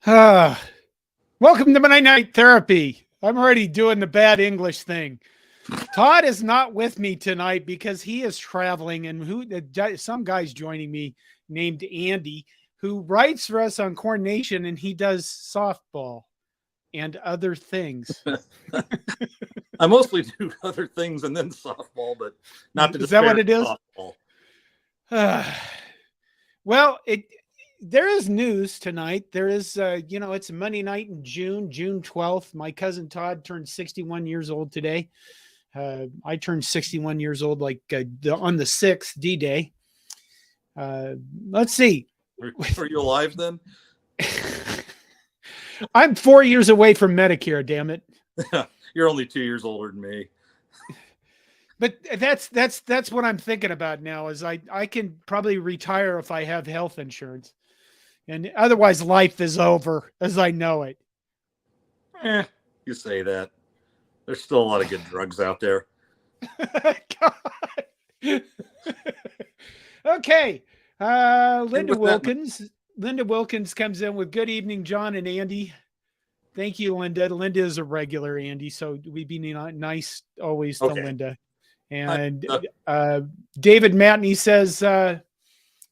Ah, welcome to Monday Night Therapy. I'm already doing the bad English thing. Todd is not with me tonight because he is traveling, and some guy's joining me named Andy, who writes for us on CornNation, and he does softball and other things. I mostly do other things and then softball, but not to Is that what disparage it is? softball. Well, there is news tonight. There is, it's Monday night in June 12th. My cousin Todd turned 61 years old today. I turned 61 years old on the 6th, D-Day. Let's see. Are you alive then? I'm 4 years away from Medicare, damn it. You're only 2 years older than me. But that's what I'm thinking about now is I can probably retire if I have health insurance. And otherwise life is over as I know it. You say that. There's still a lot of good drugs out there. Okay. Linda Wilkins comes in with good evening, John and Andy. Thank you, Linda. Linda is a regular, Andy, so we'd be nice always to Linda. And David Matney says,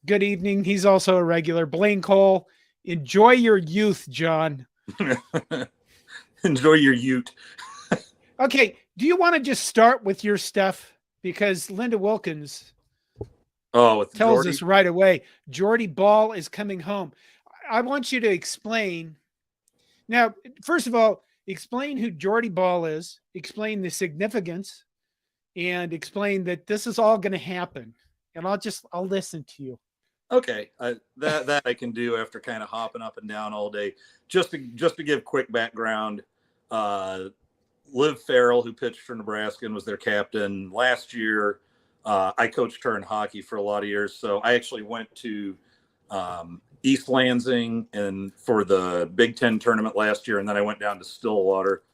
good evening. He's also a regular. Blaine Cole, enjoy your youth, John. Enjoy your ute. Okay. Do you want to just start with your stuff? Because Linda Wilkins tells us right away, Jordy Ball is coming home. I want you to explain. Now, first of all, explain who Jordy Ball is, explain the significance, and explain that this is all going to happen. And I'll listen to you. Okay, that I can do after kind of hopping up and down all day. Just to give quick background, Liv Farrell, who pitched for Nebraska and was their captain last year, I coached her in hockey for a lot of years. So I actually went to East Lansing and for the Big Ten tournament last year, and then I went down to Stillwater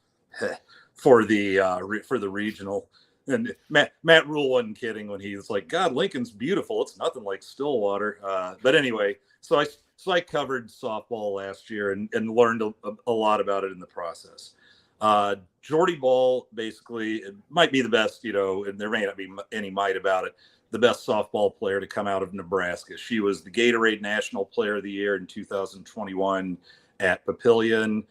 for the regional. And Matt Rhule wasn't kidding when he was like, "God, Lincoln's beautiful. It's nothing like Stillwater." But anyway, so I covered softball last year and learned a lot about it in the process. Jordy Ball basically might be the best, and there may not be any might about it, the best softball player to come out of Nebraska. She was the Gatorade National Player of the Year in 2021 at Papillion.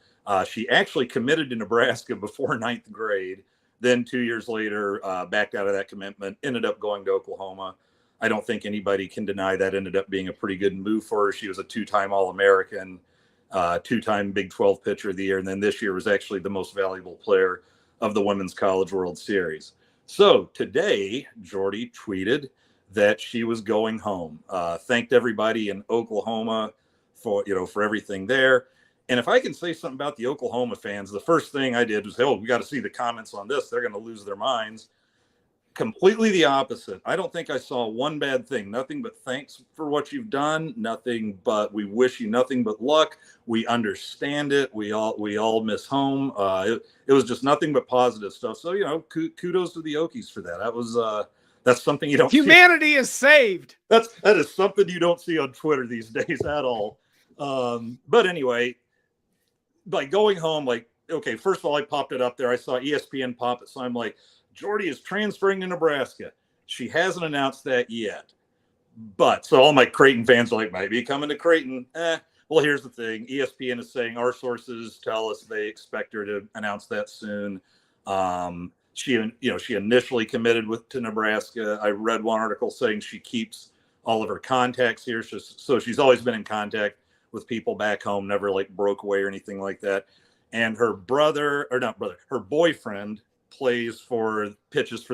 She actually committed to Nebraska before ninth grade. Then 2 years later, backed out of that commitment, ended up going to Oklahoma. I don't think anybody can deny that ended up being a pretty good move for her. She was a two-time All-American, two-time Big 12 Pitcher of the Year, and then this year was actually the most valuable player of the Women's College World Series. So today, Jordy tweeted that she was going home. Thanked everybody in Oklahoma for everything there. And if I can say something about the Oklahoma fans, the first thing I did was, we got to see the comments on this. They're going to lose their minds. Completely the opposite. I don't think I saw one bad thing. Nothing but thanks for what you've done. Nothing but we wish you nothing but luck. We understand it. We all miss home. It was just nothing but positive stuff. So, kudos to the Okies for that. That's something you don't Humanity is saved. That is something you don't see on Twitter these days at all. But anyway, like going home, first of all, I popped it up there. I saw ESPN pop it. So I'm like, Jordy is transferring to Nebraska. She hasn't announced that yet. But so all my Creighton fans are like, might be coming to Creighton. Well, here's the thing. ESPN is saying our sources tell us they expect her to announce that soon. She initially committed to Nebraska. I read one article saying she keeps all of her contacts here. So she's always been in contact with people back home, never broke away or anything like that. And her her boyfriend pitches for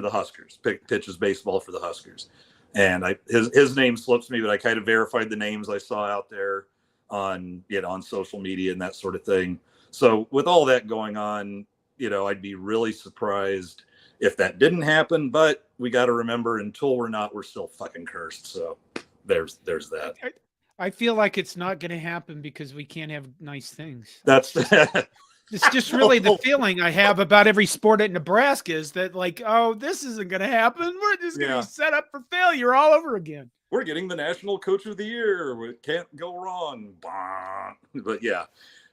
the Huskers, pitches baseball for the Huskers. And his name slips me, but I kind of verified the names I saw out there on social media and that sort of thing. So with all that going on, I'd be really surprised if that didn't happen, but we got to remember until we're not, we're still fucking cursed. So there's that. I feel like it's not going to happen because we can't have nice things. That's it's just really the feeling I have about every sport at Nebraska is that this isn't going to happen. We're just going to be set up for failure all over again. We're getting the National Coach of the Year. We can't go wrong. But yeah,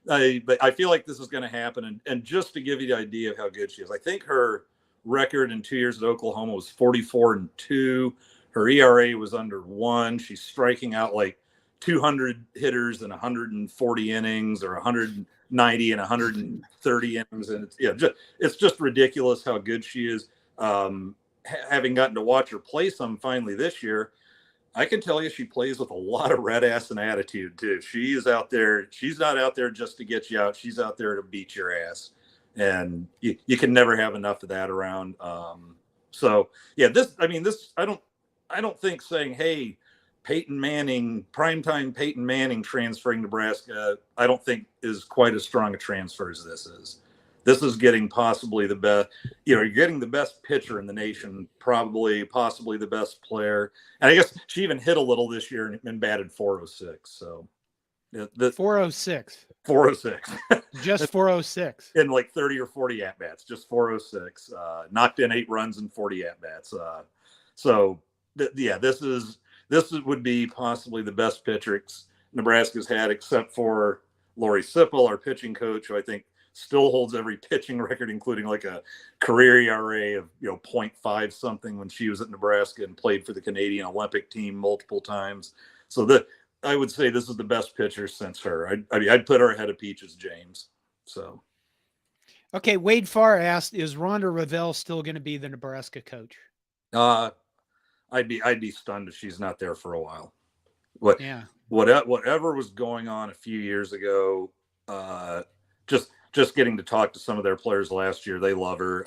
but I feel like this is going to happen. And just to give you the idea of how good she is, I think her record in 2 years at Oklahoma was 44-2. Her ERA was under 1. She's striking out like 200 hitters in 140 innings, or 190 and 130 innings, and it's just ridiculous how good she is. Having gotten to watch her play some finally this year, I can tell you she plays with a lot of red ass and attitude too. She is out there. She's not out there just to get you out. She's out there to beat your ass, and you can never have enough of that around. So yeah, I don't think saying, hey, Peyton Manning, primetime Peyton Manning transferring Nebraska, I don't think is quite as strong a transfer as this is. This is getting possibly the best, you're getting the best pitcher in the nation, possibly the best player. And I guess she even hit a little this year and batted 406. So 406. 406. Just 406. In like 30 or 40 at-bats, just 406. Knocked in 8 runs and 40 at-bats. This would be possibly the best pitcher Nebraska's had, except for Lori Sipple, our pitching coach, who I think still holds every pitching record, including like a career ERA of 0.5 something when she was at Nebraska and played for the Canadian Olympic team multiple times. So I would say this is the best pitcher since her. I'd put her ahead of Peaches James. So, okay, Wade Farr asked, "Is Rhonda Revelle still going to be the Nebraska coach?" I'd be stunned if she's not there for a while. Whatever was going on a few years ago, just getting to talk to some of their players last year, they love her.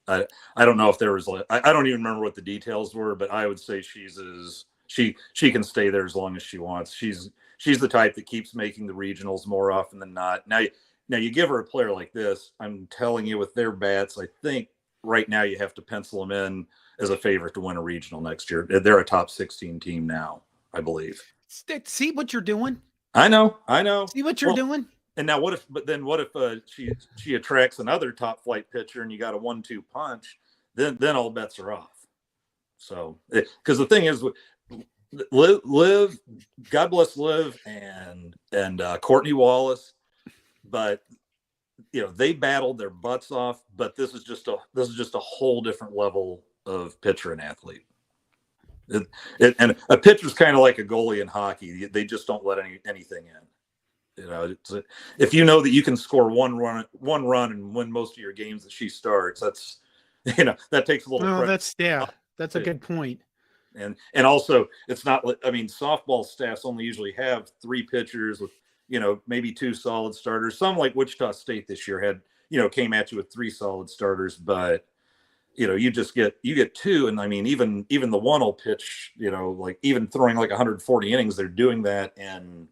I don't know if there was I don't even remember what the details were, but I would say she can stay there as long as she wants. She's the type that keeps making the regionals more often than not. Now you give her a player like this, I'm telling you, with their bats, I think right now you have to pencil them in as a favorite to win a regional next year. They're a top 16 team now, I believe. See what you're doing? I know. See what you're doing? And now what if she attracts another top flight pitcher and you got a 1-2 punch, then all bets are off. So, because the thing is, Liv, God bless Liv and Courtney Wallace, but they battled their butts off, but this is just a whole different level of pitcher and athlete. And a pitcher's kind of like a goalie in hockey. They just don't let anything in. If you know that you can score one run and win most of your games that she starts, that's that takes a little. Oh, that's a good point. And also, it's not. Softball staffs only usually have 3 pitchers with maybe 2 solid starters. Some, like Wichita State this year, had came at you with 3 solid starters, but you get 2, and even the one will pitch, like even throwing like 140 innings, they're doing that in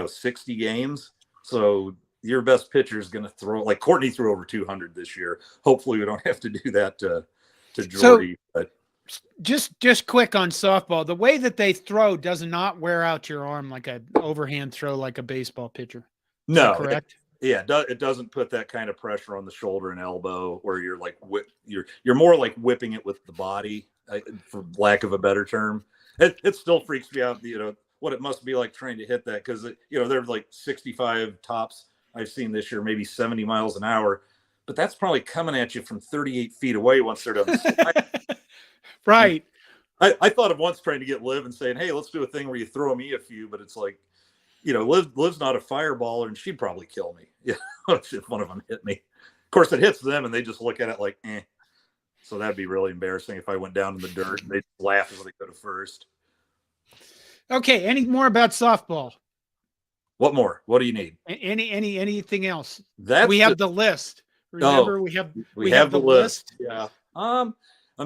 60 games. So your best pitcher is going to throw, like Courtney threw over 200 this year. Hopefully we don't have to do that to Jordy. But just quick on softball, the way that they throw does not wear out your arm like an overhand throw like a baseball pitcher. No, correct. It doesn't put that kind of pressure on the shoulder and elbow where you're like you're more like whipping it with the body, for lack of a better term. It still freaks me out, what it must be like trying to hit that, because they're like 65 tops I've seen this year, maybe 70 miles an hour, but that's probably coming at you from 38 feet away once they're done. Right. I thought of once trying to get Liv and saying, hey, let's do a thing where you throw me a few, but it's like, Liv's not a fireballer, and she'd probably kill me. If one of them hit me. Of course, it hits them, and they just look at it like, eh. So that'd be really embarrassing if I went down in the dirt and they'd laugh as they could at first. Okay. Any more about softball? What more? What do you need? Anything else? We have the list. Remember, we have the list. Yeah. I'm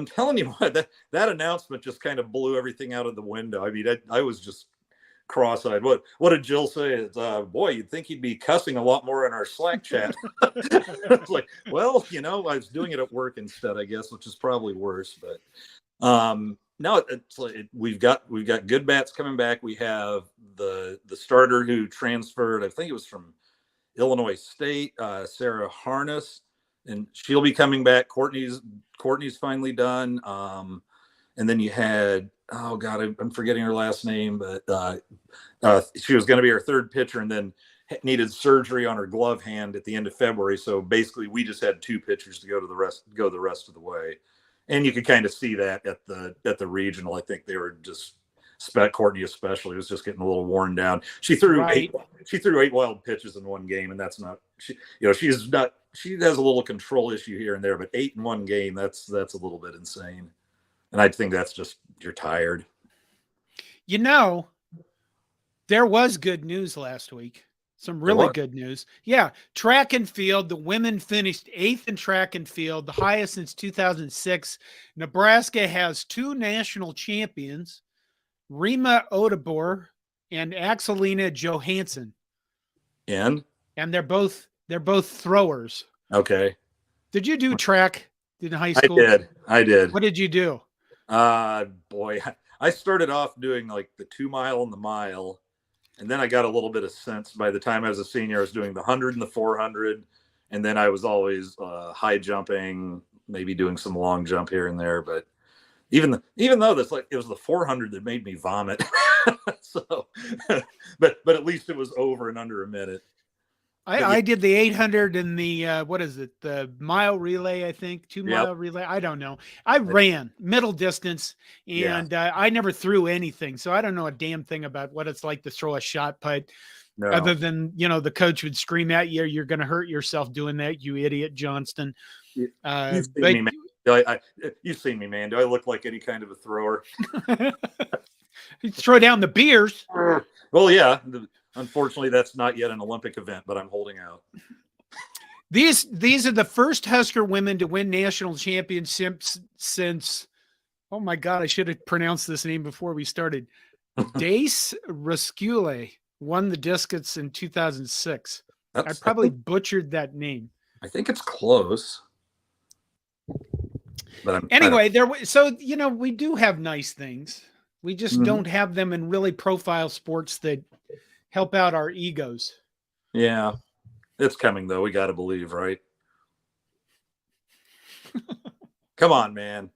telling you what, that announcement just kind of blew everything out of the window. I was just cross-eyed. What did Jill say? It's, boy, you'd think he'd be cussing a lot more in our Slack chat. It's like, well, I was doing it at work instead, I guess, which is probably worse. But no, it's like we've got good bats coming back. We have the starter who transferred, I think it was from Illinois State, Sarah Harness, and she'll be coming back. Courtney's finally done. And then you had oh God, I'm forgetting her last name, but she was going to be our third pitcher and then needed surgery on her glove hand at the end of February. So basically we just had 2 pitchers to go the rest of the way. And you could kind of see that at the regional. I think they were just Courtney especially was just getting a little worn down. She threw 8 wild pitches in one game, and that's not she has a little control issue here and there, but 8 in one game, that's a little bit insane. And I think that's just you're tired. There was good news last week. Some really good news. Yeah. Track and field. The women finished 8th in track and field, the highest since 2006. Nebraska has 2 national champions, Rima Odebor and Axelina Johansson. And they're both throwers. Okay. Did you do track in high school? I did. What did you do? Boy, I started off doing like the 2 mile and the mile. And then I got a little bit of sense. By the time I was a senior, I was doing the 100 and the 400. And then I was always high jumping, maybe doing some long jump here and there. But even though it was the 400 that made me vomit. So, but at least it was over in under a minute. I did the 800 and the the mile relay, I think 2 mile relay. I don't know. I ran middle distance and I never threw anything. So I don't know a damn thing about what it's like to throw a shot put other than, the coach would scream at you, you're going to hurt yourself doing that, you idiot, Johnston. You've seen me, man. Do I look like any kind of a thrower? You throw down the beers. Well, yeah. Unfortunately, that's not yet an Olympic event, but I'm holding out. These are the first Husker women to win national championships since, oh my God, I should have pronounced this name before we started. Dace Rhule won the discus in 2006. I probably butchered that name. I think it's close. But anyway, we do have nice things. We just don't have them in really profile sports that help out our egos. Yeah. It's coming, though. We got to believe, right? Come on, man.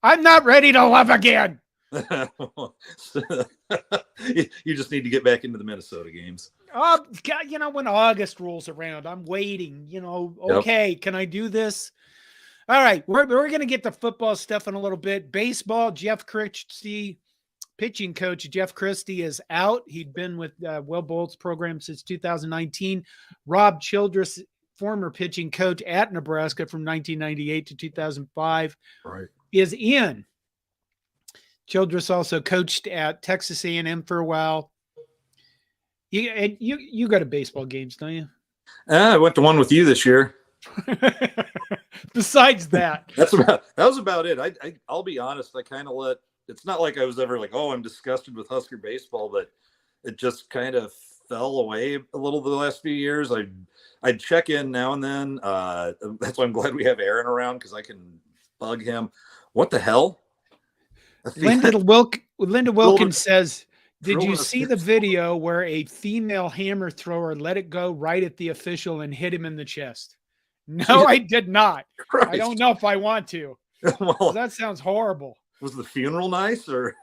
I'm not ready to love again. You just need to get back into the Minnesota games. Oh, God, when August rolls around, I'm waiting. Okay, Can I do this? All right, we're going to get the football stuff in a little bit. Baseball, Jeff Christie, pitching coach Jeff Christie is out. He'd been with Will Bolt's program since 2019. Rob Childress, former pitching coach at Nebraska from 1998 to 2005, is in. Childress also coached at Texas A&M for a while. You go to baseball games, don't you? I went to one with you this year. Besides that, that was about it. I'll be honest. I kind of it's not like I was ever like, oh, I'm disgusted with Husker baseball, but it just kind of fell away a little the last few years. I'd check in now and then. That's why I'm glad we have Aaron around because I can bug him. What the hell? Linda Wilkins says, did you see the video where a female hammer thrower let it go right at the official and hit him in the chest? No, I did not. Christ. I don't know if I want to. Well, that sounds horrible. Was the funeral nice or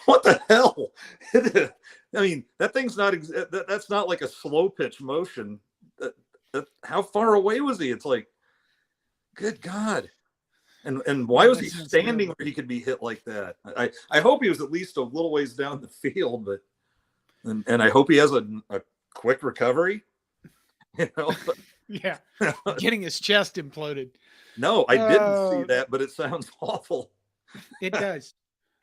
what the hell? I mean, that thing's that's not like a slow pitch motion. How far away was he? It's like, good God. And why was he standing where he could be hit like that? I hope he was at least a little ways down the field, but and I hope he has a quick recovery. Yeah, getting his chest imploded. No, I didn't see that, but it sounds awful. It does.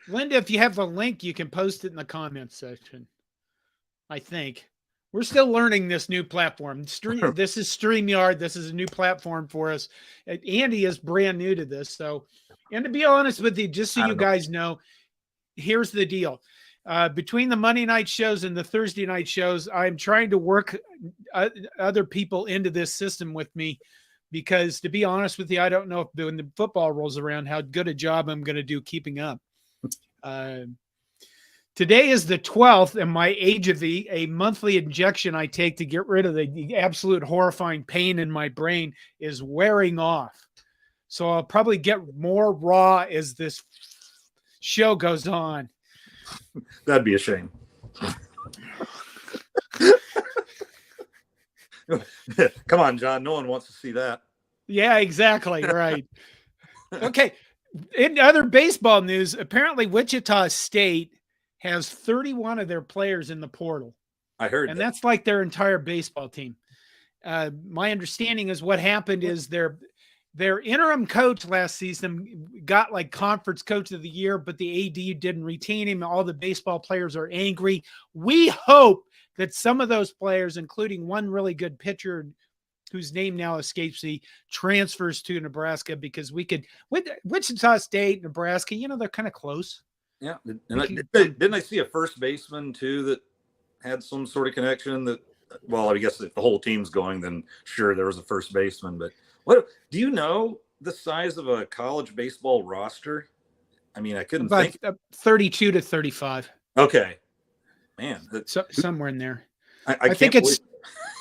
Linda, if you have a link, you can post it in the comments section. I think we're still learning this new platform. This is StreamYard. This is a new platform for us. Andy is brand new to this. And to be honest with you, just so you guys know, here's the deal. Between the Monday night shows and the Thursday night shows, I'm trying to work other people into this system with me because, to be honest with you, I don't know if when the football rolls around how good a job I'm going to do keeping up. Today is the 12th, and my Agivy, a monthly injection I take to get rid of the absolute horrifying pain in my brain, is wearing off. So I'll probably get more raw as this show goes on. That'd be a shame. Come on, John. No one wants to see that. Yeah, exactly. Right. Okay. In other baseball news, apparently Wichita State has 31 of their players in the portal. I heard and that. That's like their entire baseball team. My understanding is what happened is their interim coach last season got like conference coach of the year, but the AD didn't retain him. All the baseball players are angry. We hope that some of those players, including one really good pitcher whose name now escapes me, transfers to Nebraska, because we could, with Wichita State, Nebraska, they're kind of close. Yeah. And didn't I see a first baseman too that had some sort of connection that, well, I guess if the whole team's going, then sure, there was a first baseman. But what do you know the size of a college baseball roster? I mean, I couldn't think. 32 to 35. Okay, man, somewhere in there. I think it's.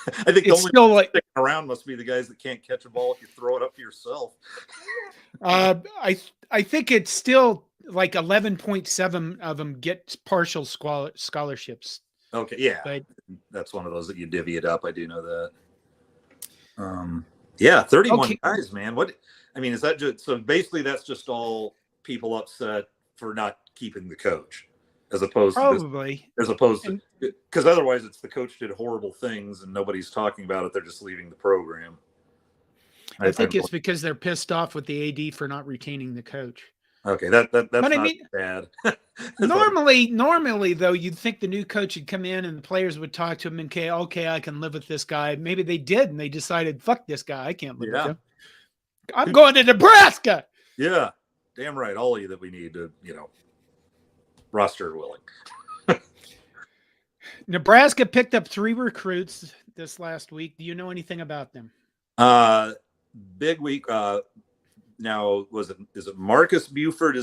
I think the only still like sticking around must be the guys that can't catch a ball if you throw it up yourself. I think it's still like 11.7 of them get partial scholarships. Okay, yeah, but that's one of those that you divvy it up. I do know that. Yeah, 31 guys, man. What? I mean, is that just so? Basically, that's just all people upset for not keeping the coach, as opposed probably to because otherwise it's the coach did horrible things and nobody's talking about it. They're just leaving the program. I think it's because they're pissed off with the AD for not retaining the coach. Okay, that's not bad. normally though, you'd think the new coach would come in and the players would talk to him and okay, I can live with this guy. Maybe they did, and they decided, fuck this guy, I can't live with him. I'm going to Nebraska. Yeah, damn right. All of you that we need to, roster willing. Nebraska picked up 3 recruits this last week. Do you know anything about them? Big week. Now, is it Marcus Buford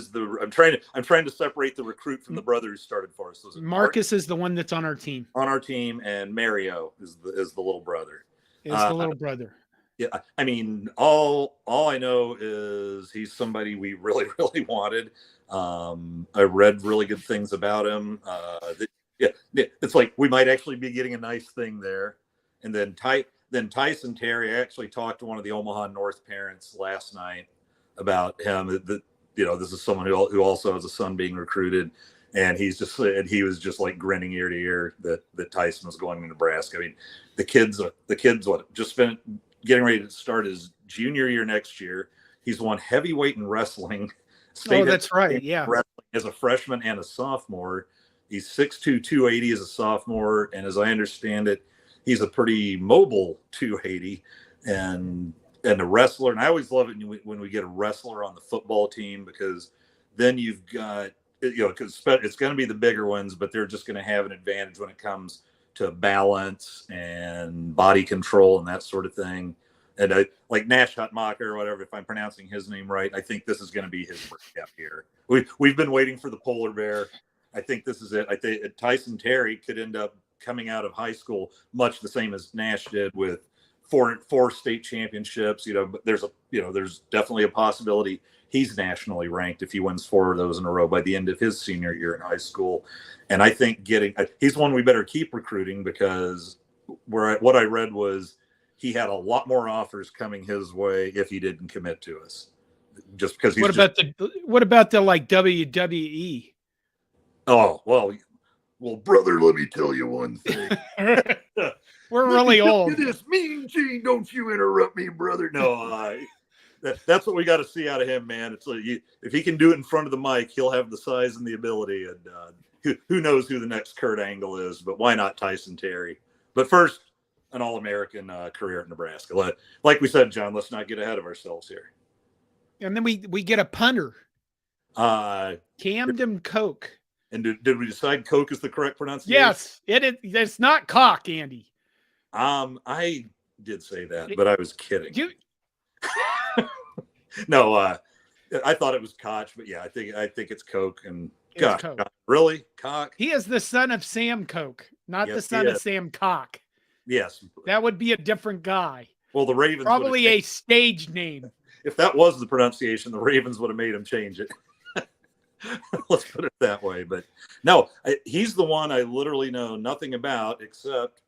I'm trying to separate the recruit from the brother who started for us. Marcus is the one that's on our team. On our team, and Mario is the little brother. The little brother. Yeah, I mean, all I know is he's somebody we really, really wanted. I read really good things about him. It's like we might actually be getting a nice thing there. And then Tyson Terry, I actually talked to one of the Omaha North parents last night about him. That this is someone who also has a son being recruited, and he was just like grinning ear to ear that Tyson was going to Nebraska. I mean, the kids just spent getting ready to start his junior year next year. He's won heavyweight in wrestling. That's right. Yeah, as a freshman and a sophomore. He's 6'2", 280 as a sophomore, and as I understand it, he's a pretty mobile 280 and a wrestler. And I always love it when we get a wrestler on the football team, because then you've got, because it's going to be the bigger ones, but they're just going to have an advantage when it comes to balance and body control and that sort of thing. And like Nash Hutmacher or whatever, if I'm pronouncing his name right, I think this is going to be his breakout here. We've been waiting for the polar bear. I think this is it. I think Tyson Terry could end up coming out of high school much the same as Nash did, with four state championships. But there's definitely a possibility he's nationally ranked if he wins 4 of those in a row by the end of his senior year in high school. And I think he's one we better keep recruiting, because what I read was he had a lot more offers coming his way if he didn't commit to us. Just because he's what about the like WWE? Oh, well, brother, let me tell you one thing. We're really old. This mean Gene, don't you interrupt me, brother. No, that's what we got to see out of him, man. It's like if he can do it in front of the mic, he'll have the size and the ability. And who knows who the next Kurt Angle is, but why not Tyson Terry? But first, an All-American career at Nebraska. Like we said, John, let's not get ahead of ourselves here. And then we get a punter. Camden Koch. And did we decide Coke is the correct pronunciation? Yes, it's not cock, Andy. I did say that, but I was kidding. No, I thought it was Koch, but yeah, I think it's Coke. And God, really, Cock? He is the son of Sam Koch, not the son of Sam Cock. Yes, that would be a different guy. Well, the Ravens probably a stage name. if that was the pronunciation, the Ravens would have made him change it. Let's put it that way. But no, he's the one I literally know nothing about, except,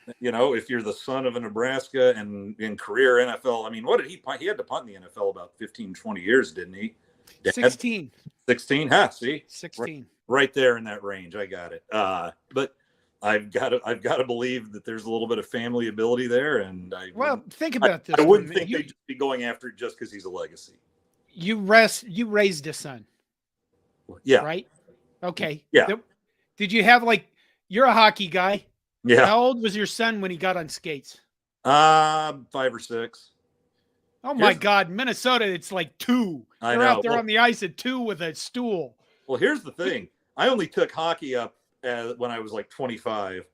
if you're the son of a Nebraska and in career NFL, I mean, what did he punt? He had to punt in the NFL about 15, 20 years, didn't he? Dad? 16. 16? Huh, see? 16. Right there in that range. I got it. But I've got to believe that there's a little bit of family ability there. And think about this. I wouldn't think they'd just be going after it just because he's a legacy. You raised a son. Yeah. Right? Okay. Yeah. Did you have you're a hockey guy. Yeah. How old was your son when he got on skates? 5 or 6. Oh my God. Minnesota, it's 2. They're out there on the ice at 2 with a stool. Well, here's the thing. I only took hockey up when I was 25.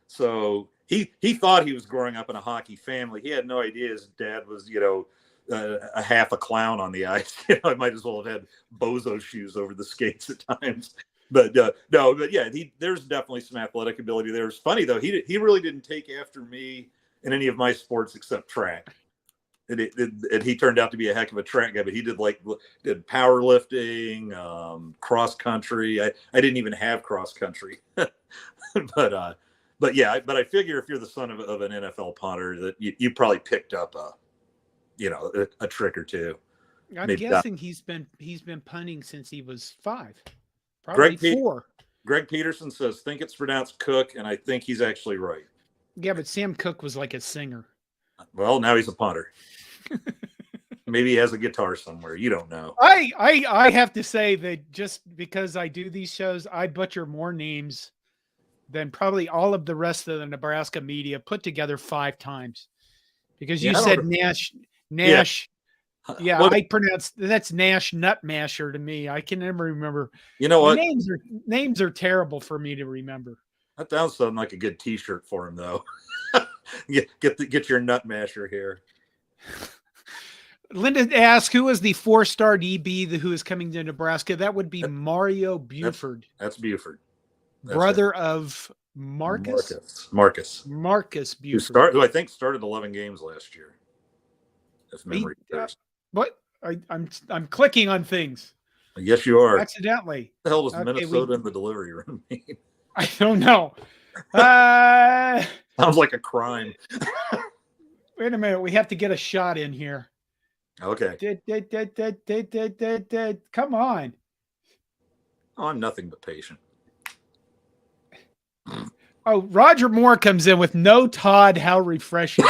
So he thought he was growing up in a hockey family. He had no idea his dad was, a half a clown on the ice. I might as well have had bozo shoes over the skates at times. But there's definitely some athletic ability there. It's funny though, he really didn't take after me in any of my sports except track. And he turned out to be a heck of a track guy. But he did powerlifting, cross country. I didn't even have cross country, but I figure if you're the son of an NFL punter, that you probably picked up a trick or two. I'm guessing he's been punting since he was 5, probably 4. Greg Peterson says, think it's pronounced Cook, and I think he's actually right. Yeah, but Sam Cooke was like a singer. Well, now he's a punter. Maybe he has a guitar somewhere. You don't know. I have to say that just because I do these shows, I butcher more names than probably all of the rest of the Nebraska media put together 5 times. Because you said Nash. Yeah, I pronounced that's Nash Nutmasher to me. I can never remember. You know what? Names are terrible for me to remember. That sounds something like a good T-shirt for him, though. get your Nutmasher here. Linda asked, who is the 4-star DB who is coming to Nebraska? That would be Mario Buford. That's Buford. Brother of Marcus Buford. Who I think started 11 games last year. If memory serves. What? I'm clicking on things. Yes, you are. Accidentally. What the hell does Minnesota in the delivery room mean? I don't know. Sounds like a crime. Wait a minute. We have to get a shot in here. Okay. Come on. Oh, I'm nothing but patient. Oh, Roger Moore comes in with no Todd. How refreshing.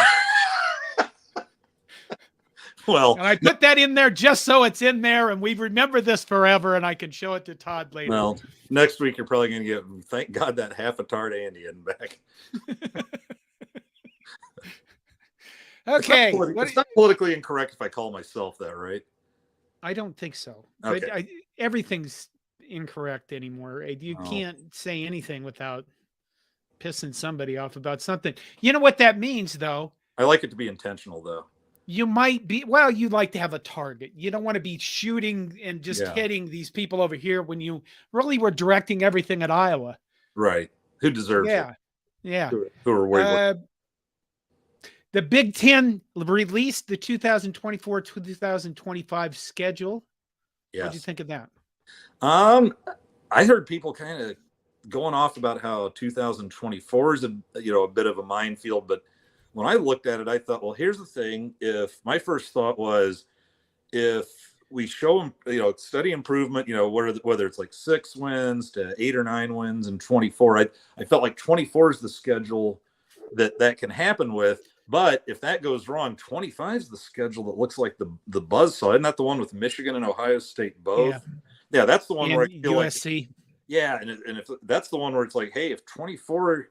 Well, and I put that in there just so it's in there and we remember this forever and I can show it to Todd later. Well, next week you're probably going to get, thank God, that half a tart Andy in back. Okay. It's not politically incorrect if I call myself that, right? I don't think so. Okay. But everything's incorrect anymore. You can't say anything without pissing somebody off about something. You know what that means, though? I like it to be intentional, though. You might be, well, you like to have a target. You don't want to be shooting and just hitting these people over here when you really were directing everything at Iowa. Right. Who deserves it? Yeah. Who are way The Big Ten released the 2024-2025 schedule. Yes. What did you think of that? I heard people kind of going off about how 2024 is a bit of a minefield, but when I looked at it, I thought, well, here's the thing. My first thought was, if we show them, steady improvement, whether it's 6 wins to 8 or 9 wins and 24, I felt like 24 is the schedule that can happen with. But if that goes wrong, 25 is the schedule that looks like the buzzsaw. Isn't that the one with Michigan and Ohio State both? Yeah, that's the one where I feel USC. And if that's the one where it's like, hey, if 24,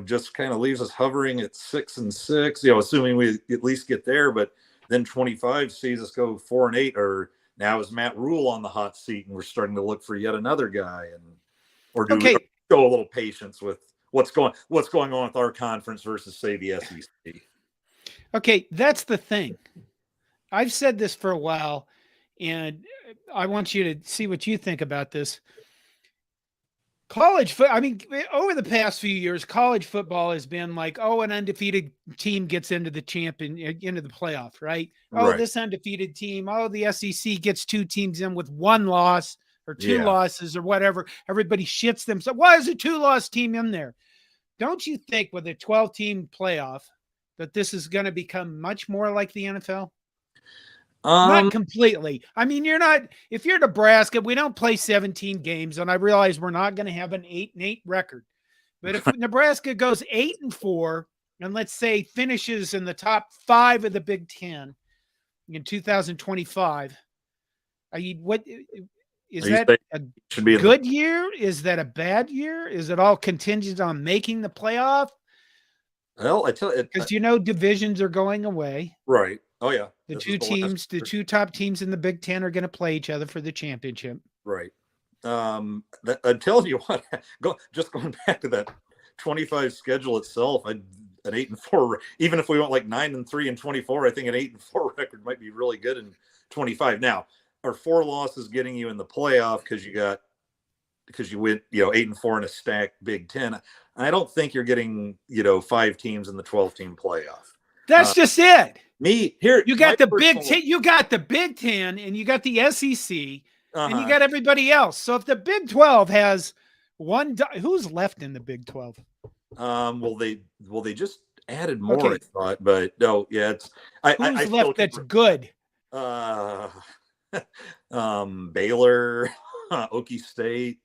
just kind of leaves us hovering at 6 and 6, assuming we at least get there, but then 25 sees us go 4 and 8, or now is Matt Rhule on the hot seat and we're starting to look for yet another guy, or do we show a little patience with what's going on with our conference versus, say, the SEC? Okay, that's the thing. I've said this for a while, and I want you to see what you think about this. college foot. I mean, over the past few years, college football has been like, oh, an undefeated team gets into the into the playoff, right? Oh, this undefeated team. Oh, the SEC gets 2 teams in with 1 loss or 2 losses or whatever. Everybody shits them. So why is a 2-loss team in there? Don't you think with a 12-team playoff that this is going to become much more like the NFL? Not completely. I mean, if you're Nebraska, we don't play 17 games, and I realize we're not going to have an 8-8 record. But if Nebraska goes 8-4, and let's say finishes in the top 5 of the Big Ten in 2025, what is that a good year? Is that a bad year? Is it all contingent on making the playoff? Well, I tell you, because divisions are going away. Right. Oh yeah. The two top teams in the Big Ten are going to play each other for the championship. Right. I'm telling you what, going back to that 25 schedule itself, an 8-4, even if we went like 9-3 and 24, I think an 8-4 record might be really good in 25. Now, are 4 losses getting you in the playoff because you went 8-4 in a stacked Big Ten? I don't think you're getting 5 teams in the 12-team playoff. That's just it. You got the Big Ten, you got the Big Ten, and you got the SEC, and you got everybody else. So if the Big 12 has who's left in the Big 12? Well, they just added more, okay. I thought, but no, yeah, it's who's left that's good. Baylor, Okie State.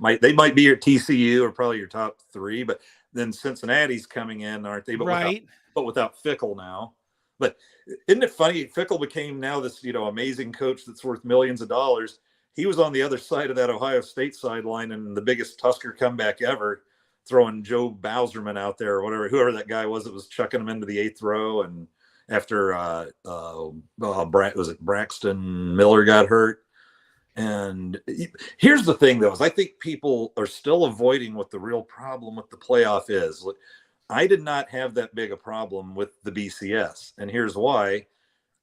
They might be your TCU or probably your top 3, but then Cincinnati's coming in, aren't they? But right. Without Fickle now. But isn't it funny? Fickle became now this amazing coach that's worth millions of dollars. He was on the other side of that Ohio State sideline and the biggest Tusker comeback ever, throwing Joe Bowserman out there or whoever that guy was that was chucking him into the 8th row. And after was it Braxton Miller got hurt. And here's the thing, though, is I think people are still avoiding what the real problem with the playoff is. I did not have that big a problem with the BCS, and here's why.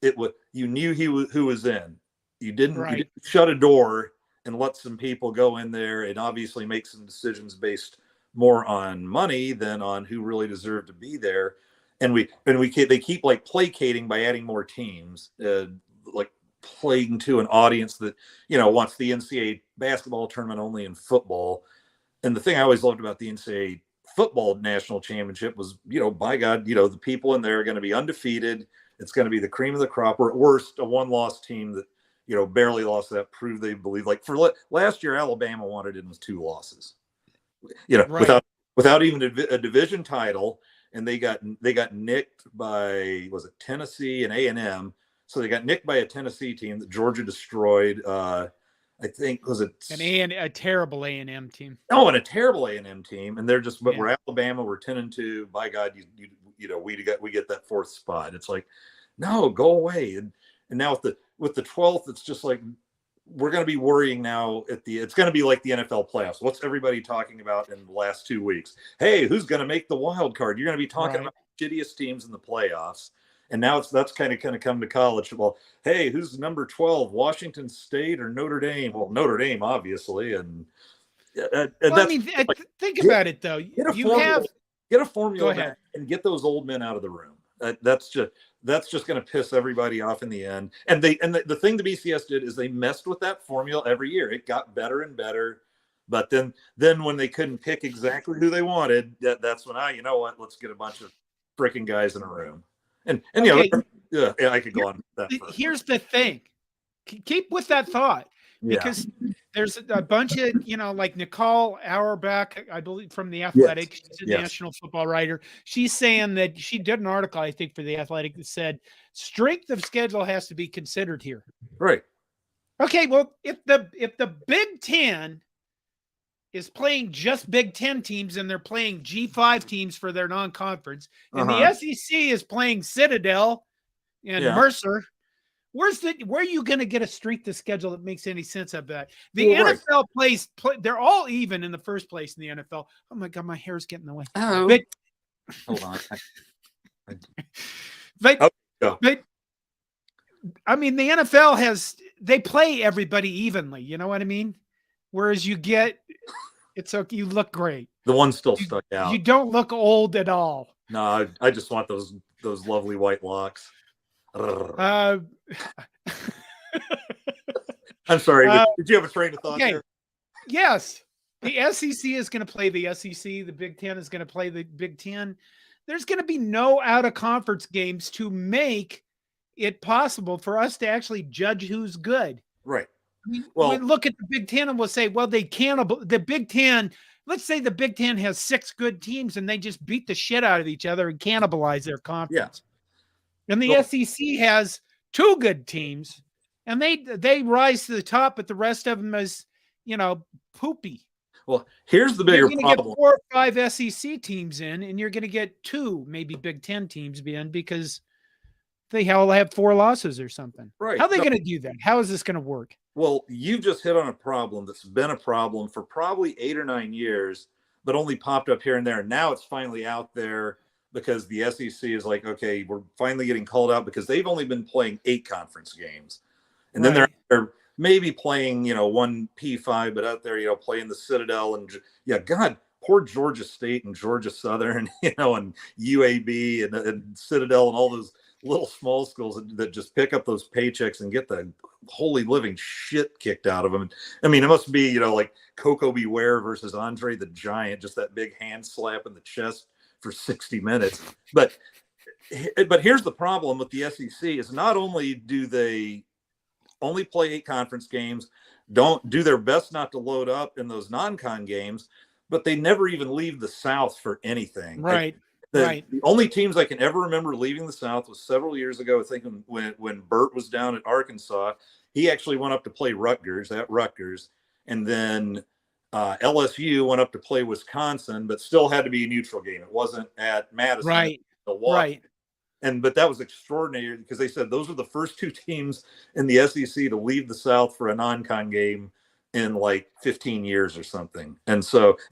You knew who was in. You didn't shut a door and let some people go in there and obviously make some decisions based more on money than on who really deserved to be there. And they keep like placating by adding more teams, like playing to an audience that wants the NCAA basketball tournament only in football. And the thing I always loved about the NCAA football national championship was, by God, the people in there are going to be undefeated. It's going to be the cream of the crop, or at worst, a 1-loss team that, barely lost that proved they believe. Like for last year, Alabama wanted it in 2 losses, without even a division title. And they got nicked by, was it Tennessee and A&M? So they got nicked by a Tennessee team that Georgia destroyed. I think was it a terrible A&M team. Oh, and a terrible A&M team, and they're just. But we're Alabama. We're 10-2. By God, we get that 4th spot. It's like, no, go away. And now with the 12th, it's just like we're going to be worrying now. It's going to be like the NFL playoffs. What's everybody talking about in the last 2 weeks? Hey, who's going to make the wild card? You're going to be talking about the shittiest teams in the playoffs. And now that's kind of come to college. Well, hey, who's number 12, Washington State or Notre Dame? Well, Notre Dame, obviously. And think about it though. Get a formula and get those old men out of the room. That's just going to piss everybody off in the end. And the thing the BCS did is they messed with that formula every year. It got better and better. But then when they couldn't pick exactly who they wanted, that's when let's get a bunch of freaking guys in a room. And I could go on with that. Here's the thing. Keep with that thought, because there's a bunch of, like Nicole Auerbach, I believe, from The Athletic. Yes. She's a national football writer. She's saying that she did an article, I think, for The Athletic that said strength of schedule has to be considered here. Right. Okay, well, if the Big Ten is playing just Big Ten teams and they're playing G5 teams for their non-conference, and the SEC is playing Citadel and Mercer, where are you going to get a strength of schedule that makes any sense of that? The NFL they're all even in the first place in the NFL. Oh my God, my hair's getting in the way. Oh, hold on. But I mean, the NFL they play everybody evenly. You know what I mean? Whereas you get It's okay. You look great. The one still stuck out. You don't look old at all. No, I just want those lovely white locks. I'm sorry. Did you have a train of thought there? Yes. The SEC is going to play the SEC. The Big Ten is going to play the Big Ten. There's going to be no out-of-conference games to make it possible for us to actually judge who's good. Right. Well, we look at the Big Ten and we'll say, well, the Big Ten, let's say the Big Ten has 6 good teams and they just beat the shit out of each other and cannibalize their conference. Yeah. And the SEC has 2 good teams and they rise to the top, but the rest of them is, poopy. Well, here's the bigger problem. You're going to get 4 or 5 SEC teams in, and you're going to get 2, maybe Big Ten teams in because they all have 4 losses or something. Right. How are they going to do that? How is this going to work? Well, you just hit on a problem that's been a problem for probably 8 or 9 years, but only popped up here and there. Now it's finally out there because the SEC is like, okay, we're finally getting called out because they've only been playing 8 conference games. And then they're maybe playing, one P5, but out there, playing the Citadel and God, poor Georgia State and Georgia Southern, and UAB and Citadel and all those little small schools that just pick up those paychecks and get the holy living shit kicked out of them. I mean, it must be, like Coco Beware versus Andre the Giant, just that big hand slap in the chest for 60 minutes. But here's the problem with the SEC is not only do they only play 8 conference games, don't do their best not to load up in those non-con games, but they never even leave the South for anything. Right. The only teams I can ever remember leaving the South was several years ago. I think when Bert was down at Arkansas, he actually went up to play Rutgers at Rutgers. And then LSU went up to play Wisconsin, but still had to be a neutral game. It wasn't at Madison. Right. Right. But that was extraordinary because they said those are the first 2 teams in the SEC to leave the South for a non-con game in like 15 years or something. And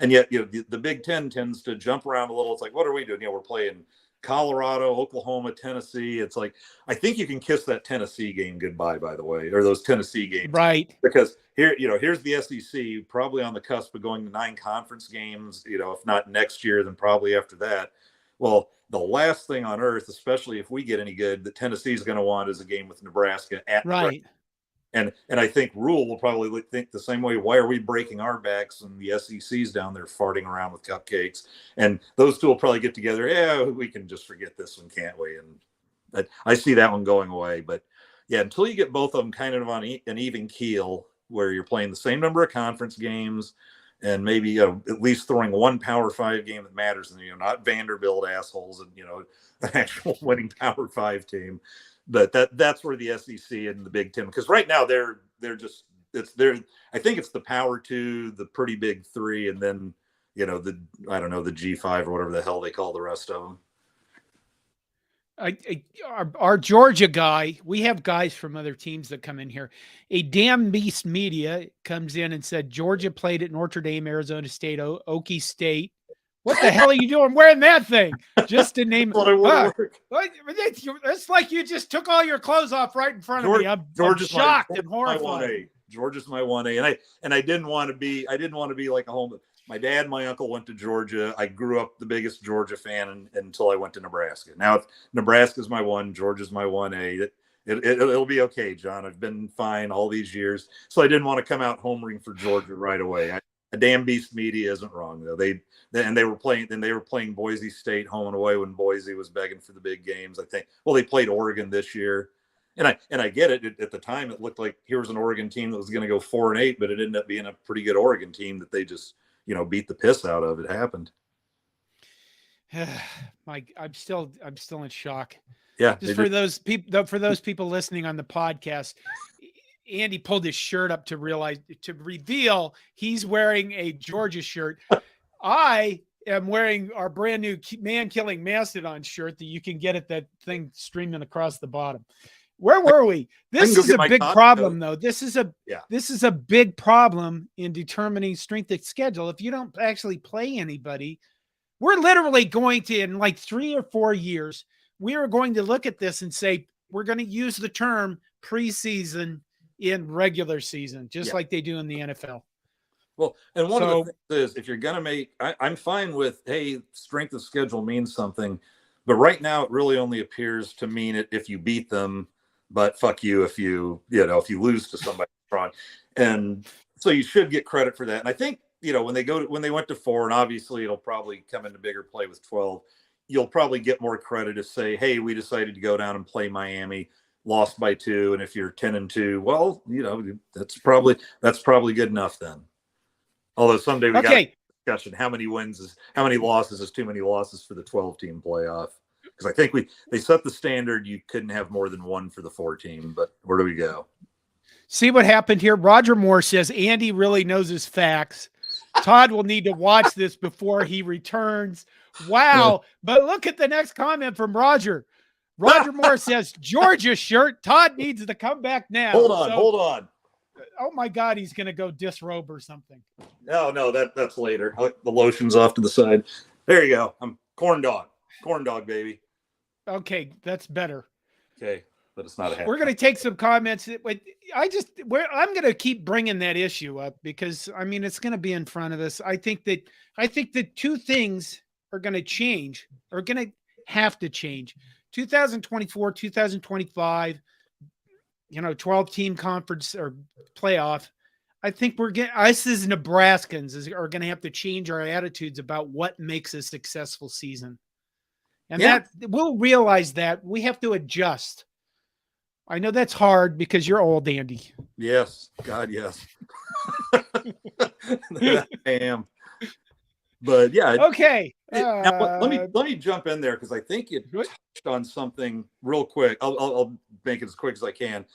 yet, the Big Ten tends to jump around a little. It's like, what are we doing? We're playing Colorado, Oklahoma, Tennessee. It's like, I think you can kiss that Tennessee game goodbye, by the way, or those Tennessee games. Right. Because here's the SEC probably on the cusp of going to 9 conference games, if not next year, then probably after that. Well, the last thing on earth, especially if we get any good, that Tennessee is going to want is a game with Nebraska at right. And I think Rhule will probably think the same way. Why are we breaking our backs and the SEC's down there farting around with cupcakes? And those 2 will probably get together. Yeah, we can just forget this one, can't we? And I see that one going away. But yeah, until you get both of them kind of on an even keel where you're playing the same number of conference games, and maybe at least throwing one Power 5 game that matters, and not Vanderbilt assholes and an actual winning Power 5 team. But that's where the SEC and the Big Ten, because right now they're just I think it's the Power 2, the pretty big 3, and then the G5 or whatever the hell they call the rest of them. Our Georgia guy, we have guys from other teams that come in here. A damn beast media comes in and said Georgia played at Notre Dame, Arizona State, Okie State. What the hell are you doing wearing that thing? Just to name it. It's like you just took all your clothes off right in front of me. I'm shocked and horrified. Georgia's my 1A, and I didn't want to be like a home. My dad and my uncle went to Georgia. I grew up the biggest Georgia fan until I went to Nebraska. Now Nebraska's my 1, Georgia's my 1A. It'll be okay, John. I've been fine all these years, so I didn't want to come out homering for Georgia right away. A damn beast media isn't wrong though. They were playing Boise State home and away when Boise was begging for the big games. I think. Well, they played Oregon this year, and I get it. At the time, it looked like here was an Oregon team that was going to go 4-8, but it ended up being a pretty good Oregon team that they just beat the piss out of. It happened. Mike, I'm still in shock. Yeah. Just for those people listening on the podcast, Andy pulled his shirt up to reveal he's wearing a Georgia shirt. I am wearing our brand new Man Killing Mastodon shirt that you can get at that thing streaming across the bottom. Where were we? This is a big problem, though. This is a big problem in determining strength of schedule. If you don't actually play anybody, we're literally going to, in like 3 or 4 years, we are going to look at this and say, we're going to use the term preseason in regular season, just like they do in the NFL. Well, and one of the things is, if you're going to make, I'm fine with, hey, strength of schedule means something, but right now it really only appears to mean it if you beat them, but fuck you if if you lose to somebody strong. And so you should get credit for that. And I think, when they went to 4, and obviously it'll probably come into bigger play with 12, you'll probably get more credit if say, hey, we decided to go down and play Miami, lost by 2. And if you're 10-2, well, that's probably good enough then. Although someday we got a discussion, how many losses is too many losses for the 12-team playoff? Because I think they set the standard, you couldn't have more than 1 for the 4-team, but where do we go? See what happened here? Roger Moore says Andy really knows his facts. Todd will need to watch this before he returns. Wow. But look at the next comment from Roger. Roger Moore says, Georgia shirt. Todd needs to come back now. Hold on. Oh my God, he's going to go disrobe or something. No, that's later. The lotion's off to the side. There you go. I'm corn dog, baby. Okay, that's better. Okay, but it's not a hat. We're going to take some comments. I'm going to keep bringing that issue up because it's going to be in front of us. I think that 2 things are going to change, or going to have to change. 2024, 2025. 12-team conference or playoff. I think us as Nebraskans are going to have to change our attitudes about what makes a successful season. And that we'll realize that we have to adjust. I know that's hard because you're old, Andy. Yes. God, yes. I am. But yeah. Okay. Now, let me jump in there because I think you touched on something real quick. I'll make it as quick as I can.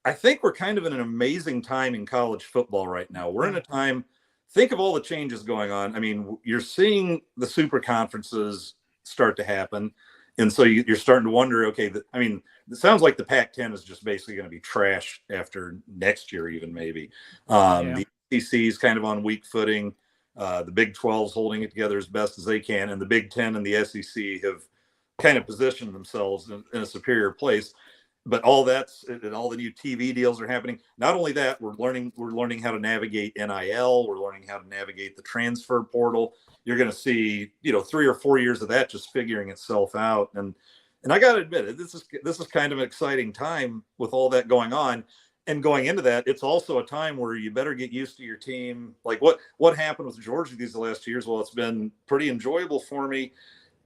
I think we're kind of in an amazing time in college football right now. We're in a time. Think of all the changes going on. You're seeing the super conferences start to happen, and so you're starting to wonder. Okay, it sounds like the Pac-10 is just basically going to be trash after next year, even maybe. The SEC is kind of on weak footing. The Big 12's holding it together as best as they can, and the Big 10 and the SEC have kind of positioned themselves in a superior place. But all the new TV deals are happening. Not only that, we're learning how to navigate NIL. We're learning how to navigate the transfer portal. You're going to see, 3 or 4 years of that just figuring itself out. And I got to admit it, this is kind of an exciting time with all that going on. And going into that, it's also a time where you better get used to your team. Like what happened with Georgia these last 2 years? Well, it's been pretty enjoyable for me.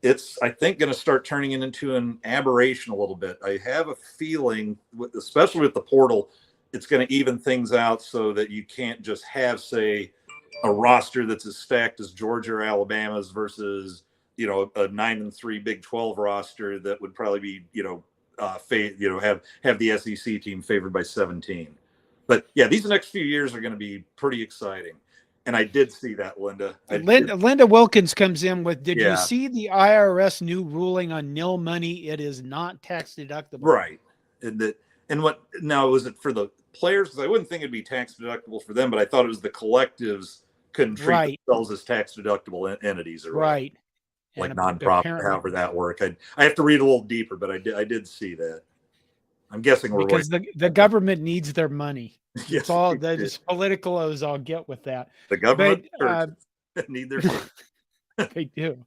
It's, I think, going to start turning it into an aberration a little bit. I have a feeling, especially with the portal, it's going to even things out so that you can't just have, say, a roster that's as stacked as Georgia or Alabama's versus, a 9-3 Big 12 roster that would probably be, have the SEC team favored by 17. But yeah, these next few years are going to be pretty exciting. And I did see that, Linda. Linda Wilkins comes in with, did you see the IRS new ruling on nil money? It is not tax deductible. Right. And what now, was it for the players? Because I wouldn't think it'd be tax deductible for them, but I thought it was the collectives couldn't treat themselves as tax deductible entities, or right. Like nonprofit, however that work. I have to read a little deeper, but I did see that. I'm guessing because the government needs their money. Yes, it's all the political O's I'll get with that. The government need their they do.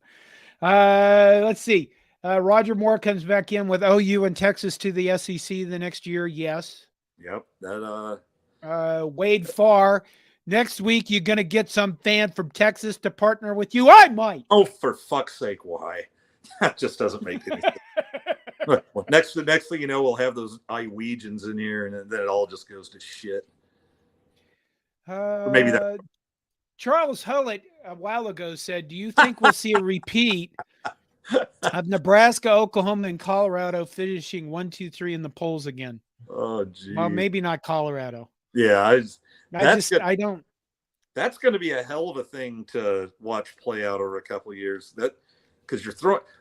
Let's see. Roger Moore comes back in with OU and Texas to the SEC the next year. Yes. Yep. That Wade Farr. Next week, you're going to get some fan from Texas to partner with you. I might. Oh, for fuck's sake, why? That just doesn't make any sense. Well, next thing you know, we'll have those Iowegians in here, and then it all just goes to shit. Or maybe that. Charles Hullett a while ago said, do you think we'll see a repeat of Nebraska, Oklahoma, and Colorado finishing 1, 2, 3 in the polls again? Oh, geez. Well, maybe not Colorado. Yeah, I don't. That's going to be a hell of a thing to watch play out over a couple of years. Because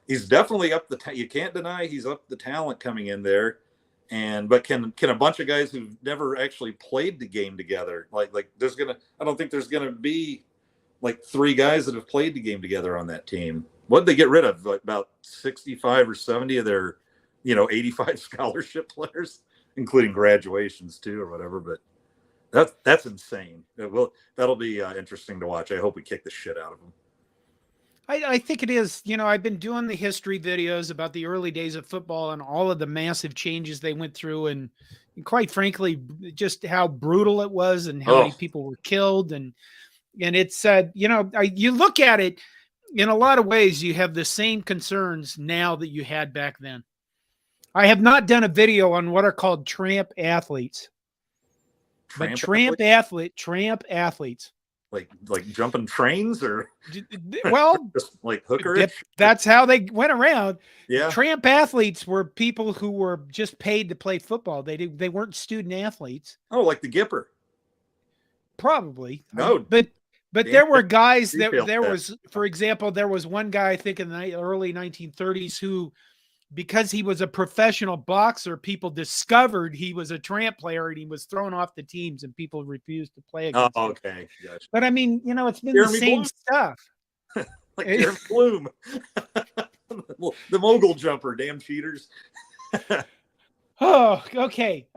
he's definitely up you can't deny he's up the talent coming in there, but can a bunch of guys who've never actually played the game together, like I don't think there's gonna be like 3 guys that have played the game together on that team. What did they get rid of? Like about 65 or 70 of their 85 scholarship players, including graduations too or whatever. But That's insane. That'll be interesting to watch. I hope we kick the shit out of them. I think it is. I've been doing the history videos about the early days of football and all of the massive changes they went through, and quite frankly, just how brutal it was and how many people were killed. And it's you look at it in a lot of ways, you have the same concerns now that you had back then. I have not done a video on what are called tramp athletes. Tramp athletes. Like jumping trains, or well, just like hookerish. That's how they went around. Yeah. Tramp athletes were people who were just paid to play football. They weren't student athletes. Oh, like the Gipper. Probably. No. But there were guys for example, there was one guy, I think in the early 1930s, who, because he was a professional boxer, people discovered he was a tramp player and he was thrown off the teams and people refused to play against him. Okay. Gotcha. But I mean, it's been Jeremy the same Bloom. Stuff. Like Jeremy Bloom. The mogul jumper, damn cheaters. Oh, okay.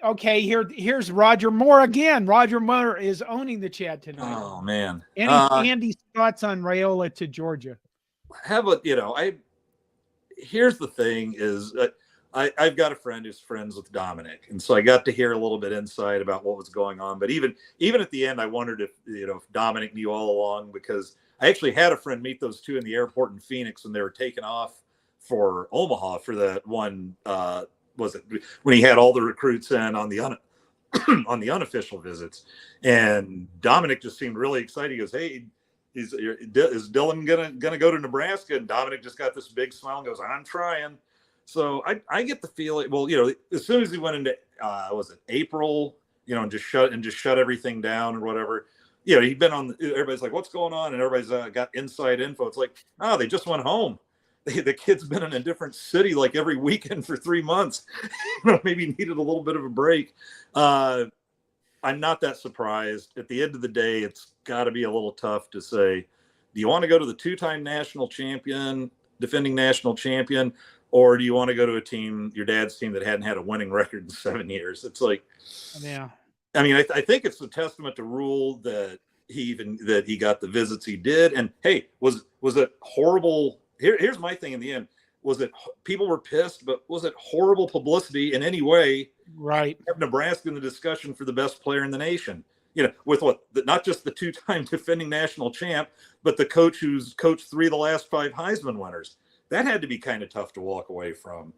Okay, here's Roger Moore again. Roger Moore is owning the chat tonight. Oh, man. Andy's thoughts on Rhule to Georgia. Here's the thing is I've got a friend who's friends with Dominic. And so I got to hear a little bit insight about what was going on. But even at the end, I wondered if Dominic knew all along, because I actually had a friend meet those two in the airport in Phoenix when they were taking off for Omaha for that one, was it when he had all the recruits in on the on the unofficial visits. And Dominic just seemed really excited. He goes, hey, is Dylan gonna go to Nebraska? And Dominic just got this big smile and goes, I'm trying. So I get the feeling, well, as soon as he went into was it April, and just shut everything down or whatever, he'd been on everybody's like, what's going on? And everybody's got inside info. It's like, they just went home. The kid's been in a different city like every weekend for 3 months. Maybe needed a little bit of a break. I'm not that surprised. At the end of the day, it's got to be a little tough to say, do you want to go to the two-time defending national champion, or do you want to go to a team, your dad's team, that hadn't had a winning record in 7 years? It's like, yeah. I mean, I think it's a testament to Rhule that he got the visits he did. And hey, was it horrible? Here's my thing in the end. Was it people were pissed, but was it horrible publicity in any way? Right. Have Nebraska in the discussion for the best player in the nation, with not just the two-time defending national champ, but the coach who's coached 3 of the last 5 Heisman winners. That had to be kind of tough to walk away from.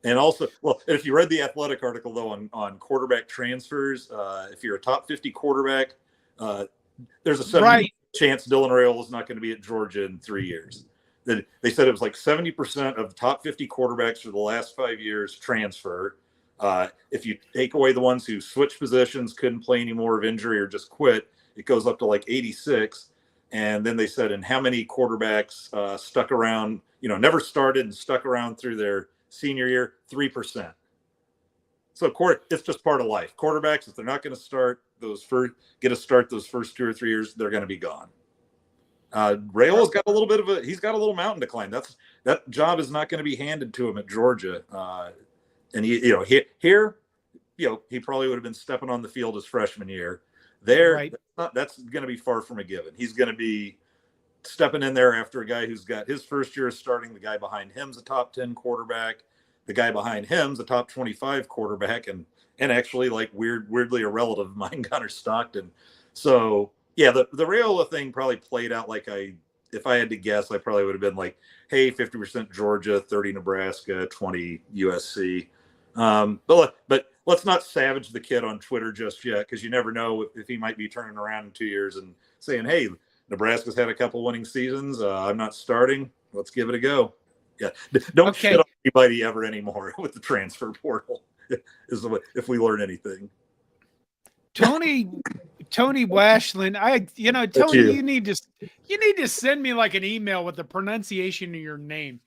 And also, well, if you read the Athletic article, though, on quarterback transfers, if you're a top 50 quarterback, there's a 70% chance Dylan Rhule is not going to be at Georgia in 3 years. They said it was like 70% of the top 50 quarterbacks for the last 5 years transfer. If you take away the ones who switched positions, couldn't play anymore of injury, or just quit, it goes up to like 86. And then they said, and how many quarterbacks stuck around, never started and stuck around through their senior year? 3%. So it's just part of life. Quarterbacks, if they're not going to start those first 2 or 3 years, they're going to be gone. Rhale's got a little mountain to climb. That job is not going to be handed to him at Georgia. And he probably would have been stepping on the field his freshman year. That's going to be far from a given. He's going to be stepping in there after a guy who's got his first year starting. The guy behind him's a top 10 quarterback. The guy behind him's a top 25 quarterback, and actually, like, weirdly a relative of mine, Gunnar Stockton. So yeah, the Rhule thing probably played out like if I had to guess, I probably would have been like, hey, 50% Georgia, 30 Nebraska, 20 USC. But let's not savage the kid on Twitter just yet, because you never know if he might be turning around in 2 years and saying, hey, Nebraska's had a couple winning seasons. I'm not starting. Let's give it a go. Yeah. Don't shit on anybody ever anymore with the transfer portal, if we learn anything. Tony Washland, Tony, you need to send me like an email with the pronunciation of your name.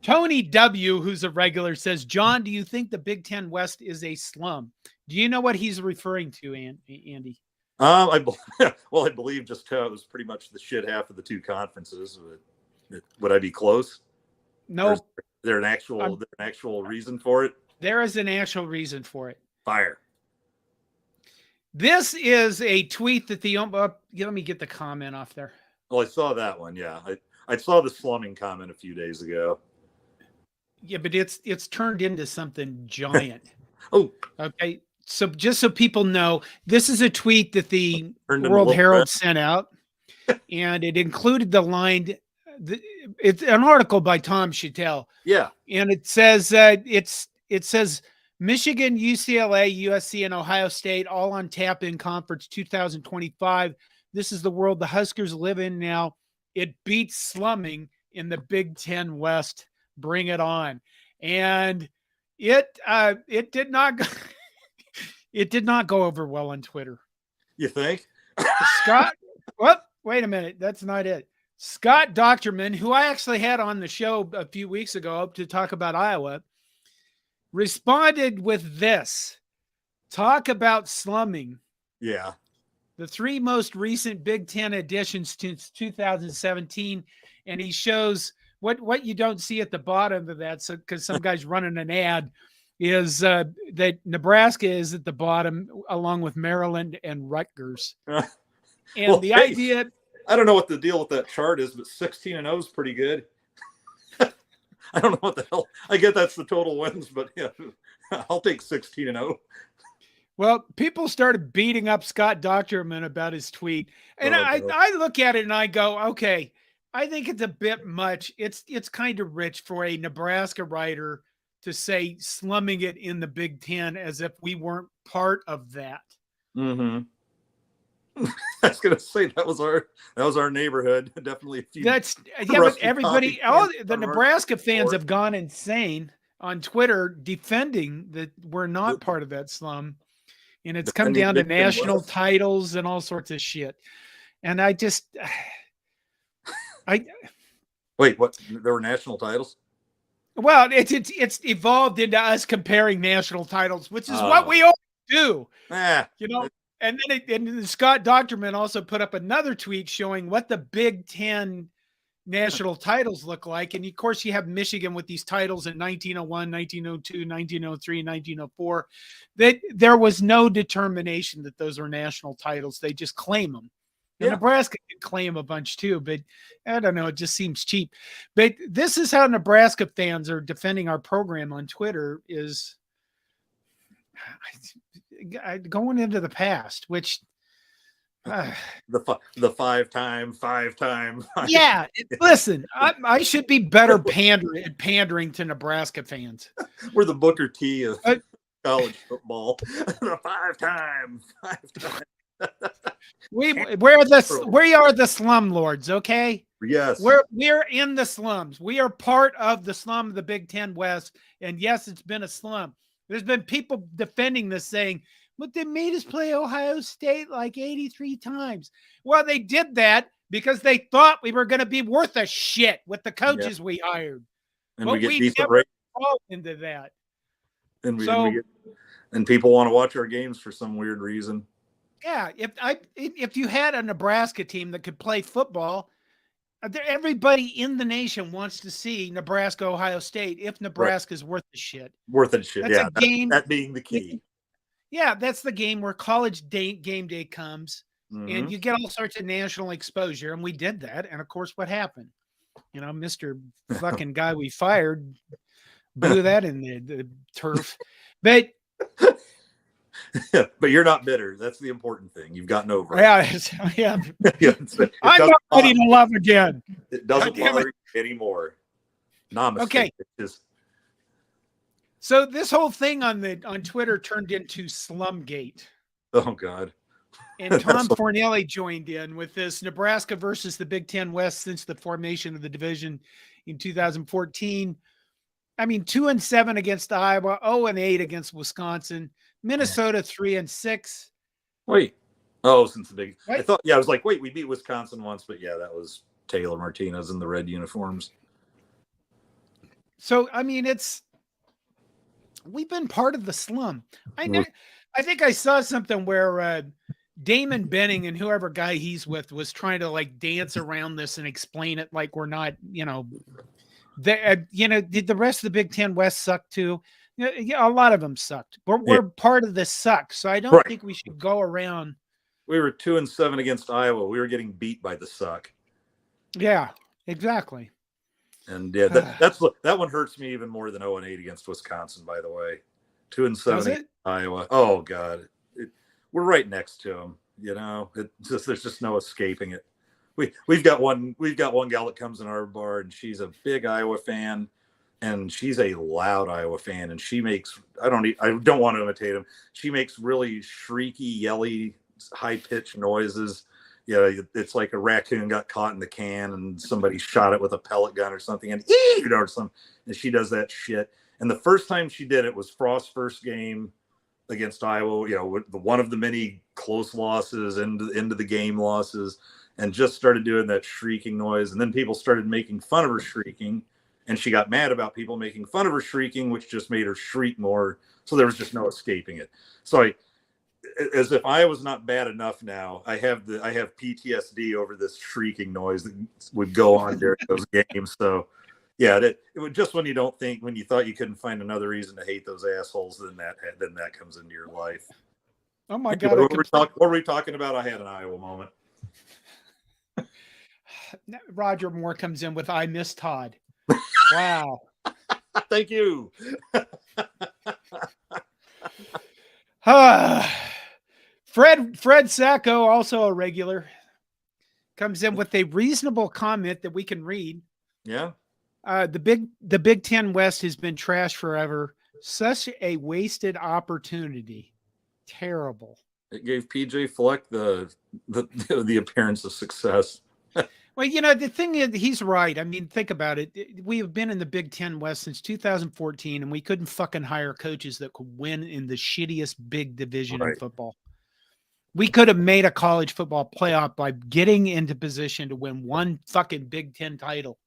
Tony W., who's a regular, says, John, do you think the Big Ten West is a slum? Do you know what he's referring to, Andy? I believe just how it was pretty much the shit half of the two conferences. Would I be close? No. Is there an actual reason for it? There is an actual reason for it. Fire. This is a tweet that let me get the comment off there. Well, I saw that one. Yeah. I saw the slumming comment a few days ago. Yeah, but it's turned into something giant. Oh, okay. So just so people know, this is a tweet that the World Herald sent out, and it included the line. It's an article by Tom Chattel. Yeah, and it says it says Michigan, UCLA, USC, and Ohio State all on tap in conference 2025. This is the world the Huskers live in now. It beats slumming in the Big Ten West. Bring it on. And it did not go, it did not go over well on Twitter. You think? Scott, what? Wait a minute. That's not it. Scott Docterman, who I actually had on the show a few weeks ago to talk about Iowa, responded with this. Talk about slumming. Yeah. The 3 most recent Big Ten additions since 2017. And he shows what you don't see at the bottom of that, so because some guy's running an ad, is that Nebraska is at the bottom along with Maryland and Rutgers. And well, the idea, I don't know what the deal with that chart is, but 16-0 is pretty good. I don't know what the hell. I get that's the total wins, but yeah, I'll take 16-0. Well, people started beating up Scott Docterman about his tweet, and I look at it and I go, okay, I think it's a bit much. It's kind of rich for a Nebraska writer to say slumming it in the Big Ten as if we weren't part of that. Mm-hmm. I was gonna say that was our neighborhood. Definitely. But everybody, the Nebraska fans have gone insane on Twitter defending that we're not part of that slum, and it's come down to national titles and all sorts of shit. And I wait, what? There were national titles? Well, it's evolved into us comparing national titles, which is what we all do. You know. And then Scott Docterman also put up another tweet showing what the Big Ten national titles look like. And of course, you have Michigan with these titles in 1901, 1902, 1903, 1904. There was no determination that those were national titles. They just claim them. Yeah. Nebraska can claim a bunch too, but I don't know. It just seems cheap. But this is how Nebraska fans are defending our program on Twitter is going into the past, which the five-time. Yeah, listen, I should be better pandering to Nebraska fans. We're the Booker T of college football. The five-time. We are the slum lords, okay? Yes. We're in the slums. We are part of the slum of the Big Ten West, and yes, it's been a slum. There's been people defending this saying, but they made us play Ohio State like 83 times. Well, they did that because they thought we were going to be worth a shit with the coaches we hired. And but we never fall into that. And people want to watch our games for some weird reason. Yeah, if you had a Nebraska team that could play football, everybody in the nation wants to see Nebraska, Ohio State. If Nebraska is worth the shit, that's a game. That being the key. Yeah, that's the game where college game day comes, and you get all sorts of national exposure. And we did that. And of course, what happened? You know, Mr. fucking guy we fired blew that in the turf. But but you're not bitter. That's the important thing. You've gotten over it. Yeah. I'm not ready to love again. It doesn't bother you anymore. Namaste. Okay. So this whole thing on Twitter turned into Slumgate. Oh God. And Tom Fornelli joined in with this Nebraska versus the Big Ten West since the formation of the division in 2014. I mean, 2-7 against Iowa, 0-8 against Wisconsin, Minnesota 3-6. Wait. Oh, since the big. I thought. Yeah, I was like, wait, we beat Wisconsin once, but yeah, that was Taylor Martinez in the red uniforms. So I mean, we've been part of the slum. I think I saw something where Damon Benning and whoever guy he's with was trying to like dance around this and explain it like we're not, did the rest of the Big Ten West suck too? Yeah, a lot of them sucked. We're part of the suck, so I don't think we should go around. We were 2-7 against Iowa. We were getting beat by the suck. Yeah, exactly. And yeah, that one hurts me even more than 0-8 against Wisconsin. By the way, 2-7 against Iowa. Oh God, we're right next to them. You know, there's just no escaping it. We've got one gal that comes in our bar, and she's a big Iowa fan. And she's a loud Iowa fan, and she makes I don't want to imitate him. She makes really shrieky, yelly, high pitched noises. It's like a raccoon got caught in the can and somebody shot it with a pellet gun or something, and or something. And she does that shit. And the first time she did it was Frost's first game against Iowa. One of the many close losses into the game losses, and just started doing that shrieking noise. And then people started making fun of her shrieking. And she got mad about people making fun of her shrieking, which just made her shriek more. So there was just no escaping it. So as if I was not bad enough now, I have PTSD over this shrieking noise that would go on during those games. So yeah, it was just when you thought you couldn't find another reason to hate those assholes, then that comes into your life. Oh my God. What were we talking about? I had an Iowa moment. Roger Moore comes in with I miss Todd. Wow. Thank you. Fred Sacco, also a regular, comes in with a reasonable comment that we can read. Yeah. The Big Ten West has been trash forever. Such a wasted opportunity. Terrible. It gave PJ Fleck the appearance of success. Well, the thing is, he's right. I mean, think about it. We have been in the Big Ten West since 2014, and we couldn't fucking hire coaches that could win in the shittiest big division in football. We could have made a college football playoff by getting into position to win one fucking Big Ten title.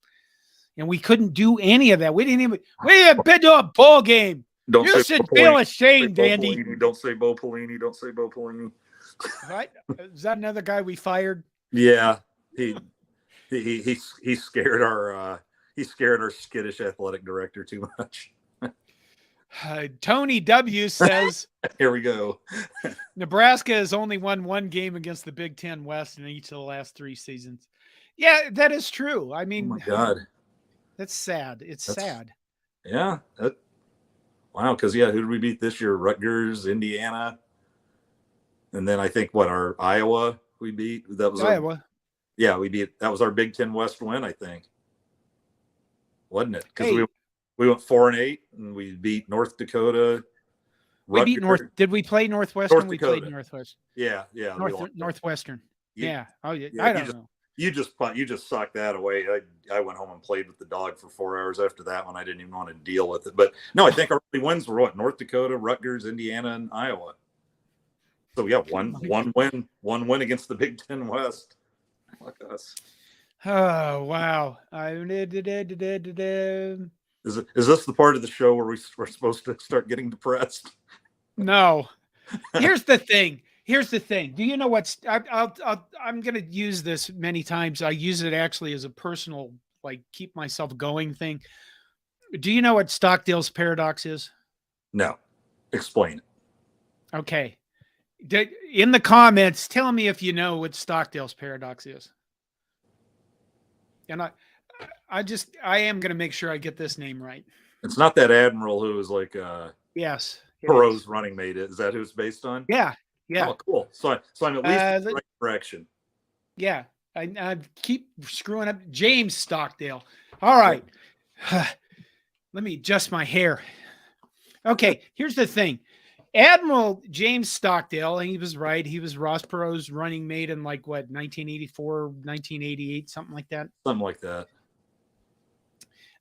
And we couldn't do any of that. We haven't been to a bowl game. You should feel ashamed, Andy. Don't say Bo Pelini. Don't say Bo Pelini. Right? Is that another guy we fired? Yeah. He scared our skittish athletic director too much. Tony W says, "Here we go." Nebraska has only won one game against the Big Ten West in each of the last 3 seasons. Yeah, that is true. I mean, oh my God, that's sad. That's sad. Yeah. Wow. Because who did we beat this year? Rutgers, Indiana, and then I think our Iowa we beat. That was Iowa. We beat. That was our Big Ten West win, I think, wasn't it? Because we went 4-8, and we beat North Dakota. We beat Did we play Northwestern? We played Northwest. Yeah. Northwestern. Yeah. Oh yeah. I don't know. You just socked that away. I went home and played with the dog for 4 hours after that one. I didn't even want to deal with it. But no, I think our early wins were North Dakota, Rutgers, Indiana, and Iowa. So we have one win against the Big Ten West. Like us. Oh wow! Is this the part of the show where we're supposed to start getting depressed? No. Here's the thing. Do you know what's? I'm going to use this many times. I use it actually as a personal, keep myself going thing. Do you know what Stockdale's paradox is? No. Explain it. Okay. In the comments, tell me if you know what Stockdale's paradox is. And I am going to make sure I get this name right. It's not that admiral who is yes, Perot's running mate. Is that who it's based on? Yeah. Oh, cool. So I'm at least in the right direction. Yeah. I keep screwing up. James Stockdale. All right. Let me adjust my hair. Okay. Here's the thing. Admiral James Stockdale, and he was right. He was Ross Perot's running mate in 1984, 1988, something like that. Something like that.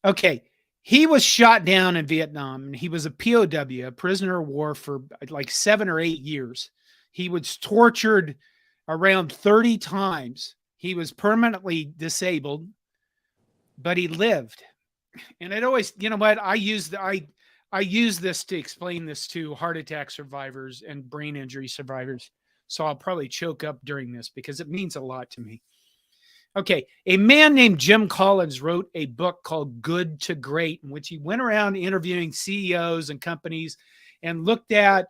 Okay. He was shot down in Vietnam, and he was a POW, a prisoner of war, for 7 or 8 years. He was tortured around 30 times. He was permanently disabled, but he lived. And it always, I use this to explain this to heart attack survivors and brain injury survivors. So I'll probably choke up during this because it means a lot to me. Okay, a man named Jim Collins wrote a book called Good to Great, in which he went around interviewing CEOs and companies and looked at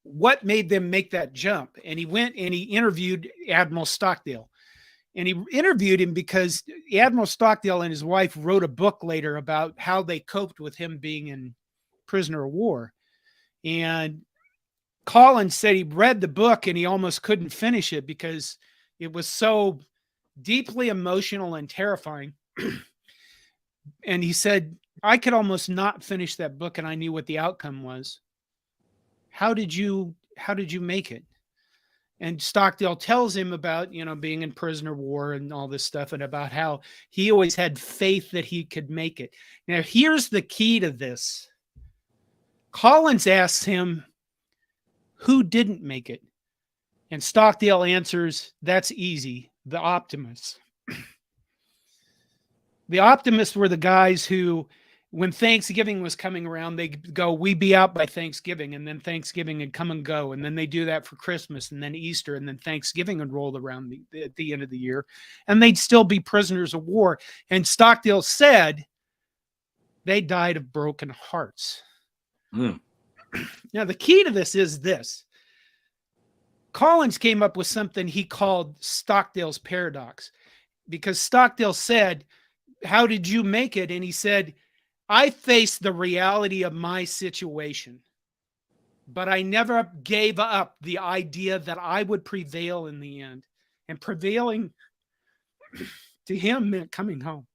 what made them make that jump. And he went and he interviewed Admiral Stockdale. And he interviewed him because Admiral Stockdale and his wife wrote a book later about how they coped with him being in prisoner of war. And Collins said he read the book and he almost couldn't finish it because it was so deeply emotional and terrifying. And he said, I could almost not finish that book and I knew what the outcome was. How did you make it? And Stockdale tells him about, being in prisoner of war and all this stuff, and about how he always had faith that he could make it. Now, here's the key to this. Collins asks him, who didn't make it? And Stockdale answers, that's easy, the optimists. The optimists were the guys who, when Thanksgiving was coming around, they go, we'd be out by Thanksgiving, and then Thanksgiving would come and go. And then they do that for Christmas and then Easter, and then Thanksgiving would roll around at the end of the year, and they'd still be prisoners of war. And Stockdale said they died of broken hearts. Now, the key to this is this. Collins came up with something he called Stockdale's paradox, because Stockdale said, how did you make it? And he said, I faced the reality of my situation, but I never gave up the idea that I would prevail in the end. And prevailing to him meant coming home.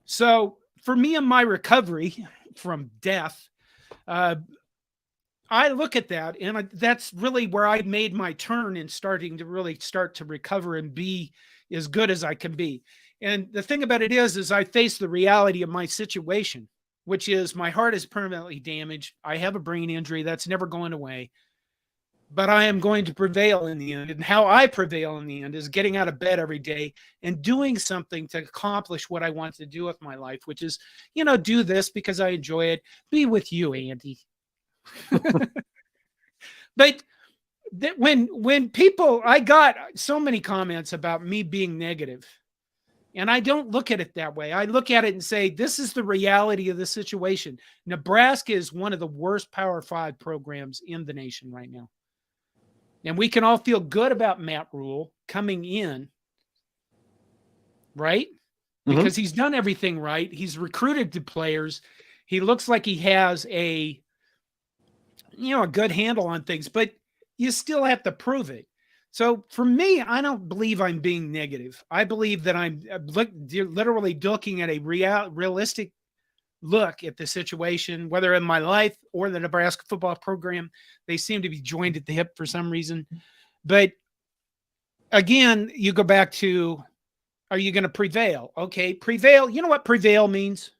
So for me in my recovery from death, I look at that, and that's really where I made my turn in starting to really start to recover and be as good as I can be. And the thing about it is I face the reality of my situation, which is my heart is permanently damaged. I have a brain injury that's never going away, but I am going to prevail in the end. And how I prevail in the end is getting out of bed every day and doing something to accomplish what I want to do with my life, which is, do this because I enjoy it. Be with you, Andy. But when people, I got so many comments about me being negative, and I don't look at it that way. I look at it and say, this is the reality of the situation. Nebraska is one of the worst Power 5 programs in the nation right now. And we can all feel good about Matt Rhule coming in, right? Because he's done everything right. He's recruited the players. He looks like he has a good handle on things, but you still have to prove it. So for me, I don't believe I'm being negative. I believe that I'm literally looking at a realistic look at the situation, whether in my life or the Nebraska football program. They seem to be joined at the hip for some reason. But again, you go back to, are you going to prevail? Okay, prevail. You know what prevail means?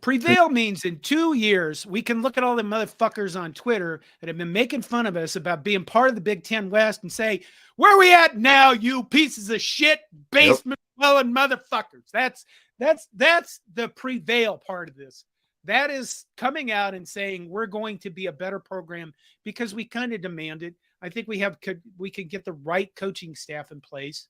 Prevail means in 2 years, we can look at all the motherfuckers on Twitter that have been making fun of us about being part of the Big Ten West and say, where are we at now, you pieces of shit, basement dwelling motherfuckers? That's the prevail part of this. That is coming out and saying we're going to be a better program because we kind of demand it. I think we can get the right coaching staff in place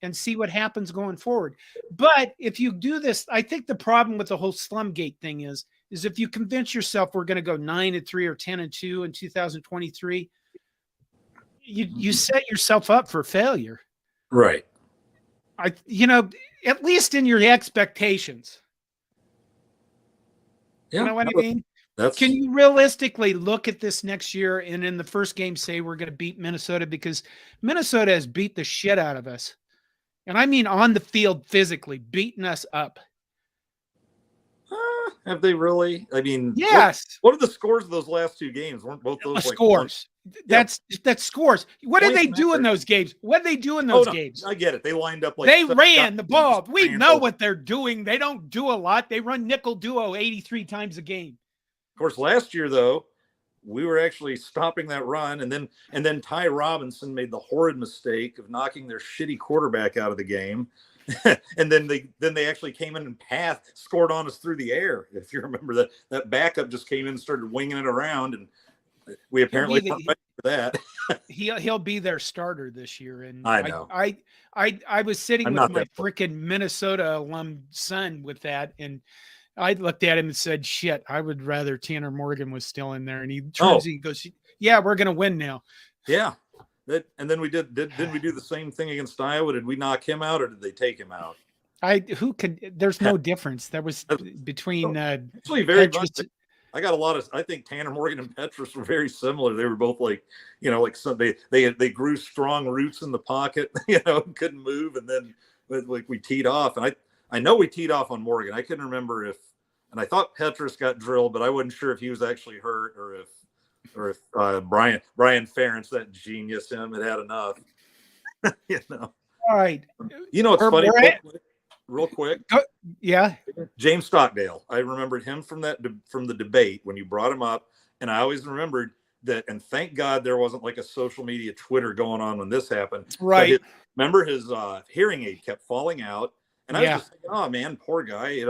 and see what happens going forward. But if you do this, I think the problem with the whole Slumgate thing is if you convince yourself we're going to go 9-3 or 10-2 in 2023, you set yourself up for failure. Right. At least in your expectations. Yeah, you know what I mean? Can you realistically look at this next year and in the first game say we're going to beat Minnesota? Because Minnesota has beat the shit out of us. And I mean on the field physically, beating us up. Have they really? I mean, yes. What are the scores of those last 2 games? Weren't both those scores? That's scores. What did they do in those games? What did they do in those games? I get it. They lined up like they ran the ball. We know what they're doing. They don't do a lot. They run nickel duo 83 times a game. Of course, last year though, we were actually stopping that run, and then Ty Robinson made the horrid mistake of knocking their shitty quarterback out of the game. And then they actually came in and scored on us through the air. If you remember that backup just came in and started winging it around, and We apparently weren't ready for that. He'll be their starter this year, and I know. I was sitting with my freaking Minnesota alum son with that, and I looked at him and said, "Shit, I would rather Tanner Morgan was still in there." And he turns and goes, "Yeah, we're gonna win now." Yeah, and then we did we do the same thing against Iowa? Did we knock him out, or did they take him out? There's no difference. There was between actually very much. I got a lot of. I think Tanner Morgan and Petrus were very similar. They were both like, they grew strong roots in the pocket, couldn't move, and then like we teed off. And I know we teed off on Morgan. I couldn't remember and I thought Petrus got drilled, but I wasn't sure if he was actually hurt or if Brian Ferentz, that genius, had enough. All right. It's funny. Real quick. Yeah. James Stockdale. I remembered him from the debate when you brought him up. And I always remembered that, and thank God there wasn't like a social media Twitter going on when this happened. Right. Remember his hearing aid kept falling out. And I was just thinking, oh man, poor guy,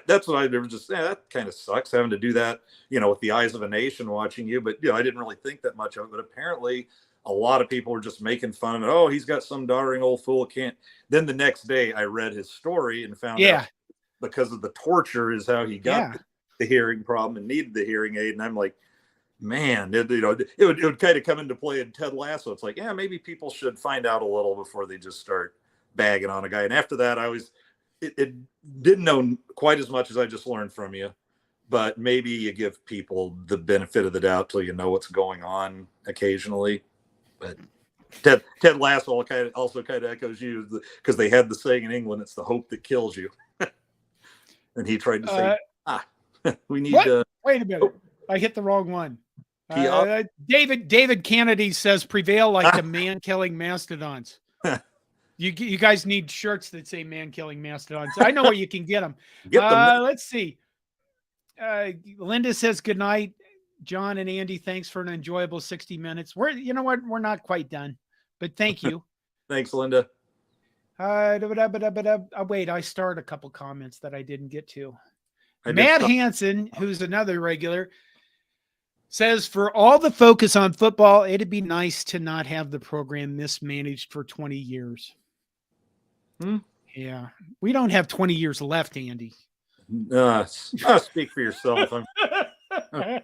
that's what I was just saying. That kind of sucks having to do that, with the eyes of a nation watching you. But I didn't really think that much of it. But apparently a lot of people were just making fun of it. Oh, he's got some doddering old fool. Can't. Then the next day I read his story and found out because of the torture is how he got the hearing problem and needed the hearing aid. And I'm like, man, it would kind of come into play in Ted Lasso. It's like, maybe people should find out a little before they just start bagging on a guy. And after that, it didn't know quite as much as I just learned from you, but maybe you give people the benefit of the doubt till you know what's going on occasionally. But Ted Lasso also kind of echoes you because they had the saying in England, it's the hope that kills you. And he tried to say, we need to wait a minute. I hit the wrong one. David Kennedy says prevail like the man killing mastodons. You guys need shirts that say man killing mastodons. I know where you can get them. Let's see. Linda says good night. John and Andy, thanks for an enjoyable 60 minutes. We're not quite done, but thank you. Thanks, Linda. Wait, I started a couple comments that I didn't get to. Matt Hansen, who's another regular, says for all the focus on football, it'd be nice to not have the program mismanaged for 20 years. Yeah, we don't have 20 years left, Andy. Speak for yourself. I'm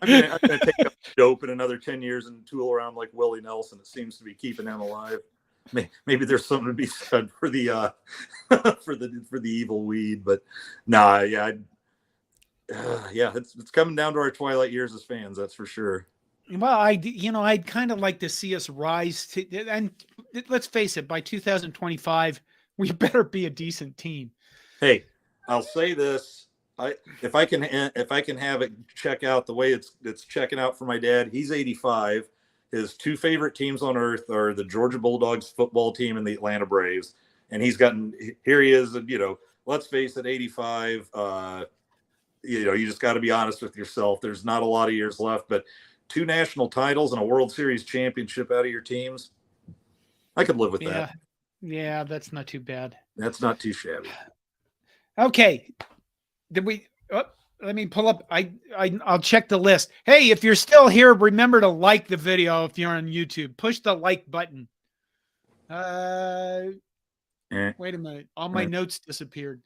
gonna take up dope in another 10 years and tool around like Willie Nelson. It seems to be keeping him alive. Maybe there's something to be said for the for the evil weed, but it's coming down to our twilight years as fans. That's for sure. Well, I'd kind of like to see us rise to, and let's face it, by 2025, we better be a decent team. Hey, I'll say this. If I can have it check out the way it's checking out for my dad. He's 85. His two favorite teams on earth are the Georgia Bulldogs football team and the Atlanta Braves. And here he is, let's face it, 85. You just got to be honest with yourself. There's not a lot of years left, but 2 national titles and a World Series championship out of your teams, I could live with that. Yeah, that's not too bad. That's not too shabby. Okay. Let me pull up. I'll check the list. Hey, if you're still here, remember to like the video. If you're on YouTube, push the like button. Wait a minute. All my notes disappeared.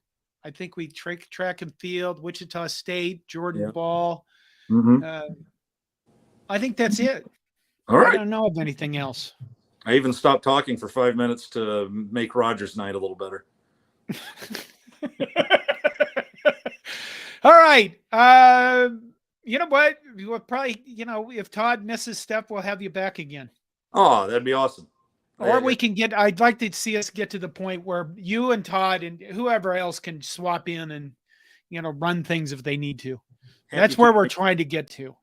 I think we track and field, Wichita State, Jordan Ball. I think that's it. All right. I don't know of anything else. I even stopped talking for 5 minutes to make Rogers' night a little better. All right. You know what? We'll probably, if Todd misses stuff, we'll have you back again. Oh, that'd be awesome. Or I'd like to see us get to the point where you and Todd and whoever else can swap in and, run things if they need to. That's where we're trying to get to.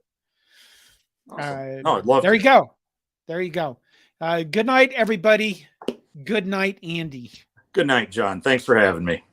Awesome. I'd love there you go. There you go. Good night, everybody. Good night, Andy. Good night, John. Thanks for having me.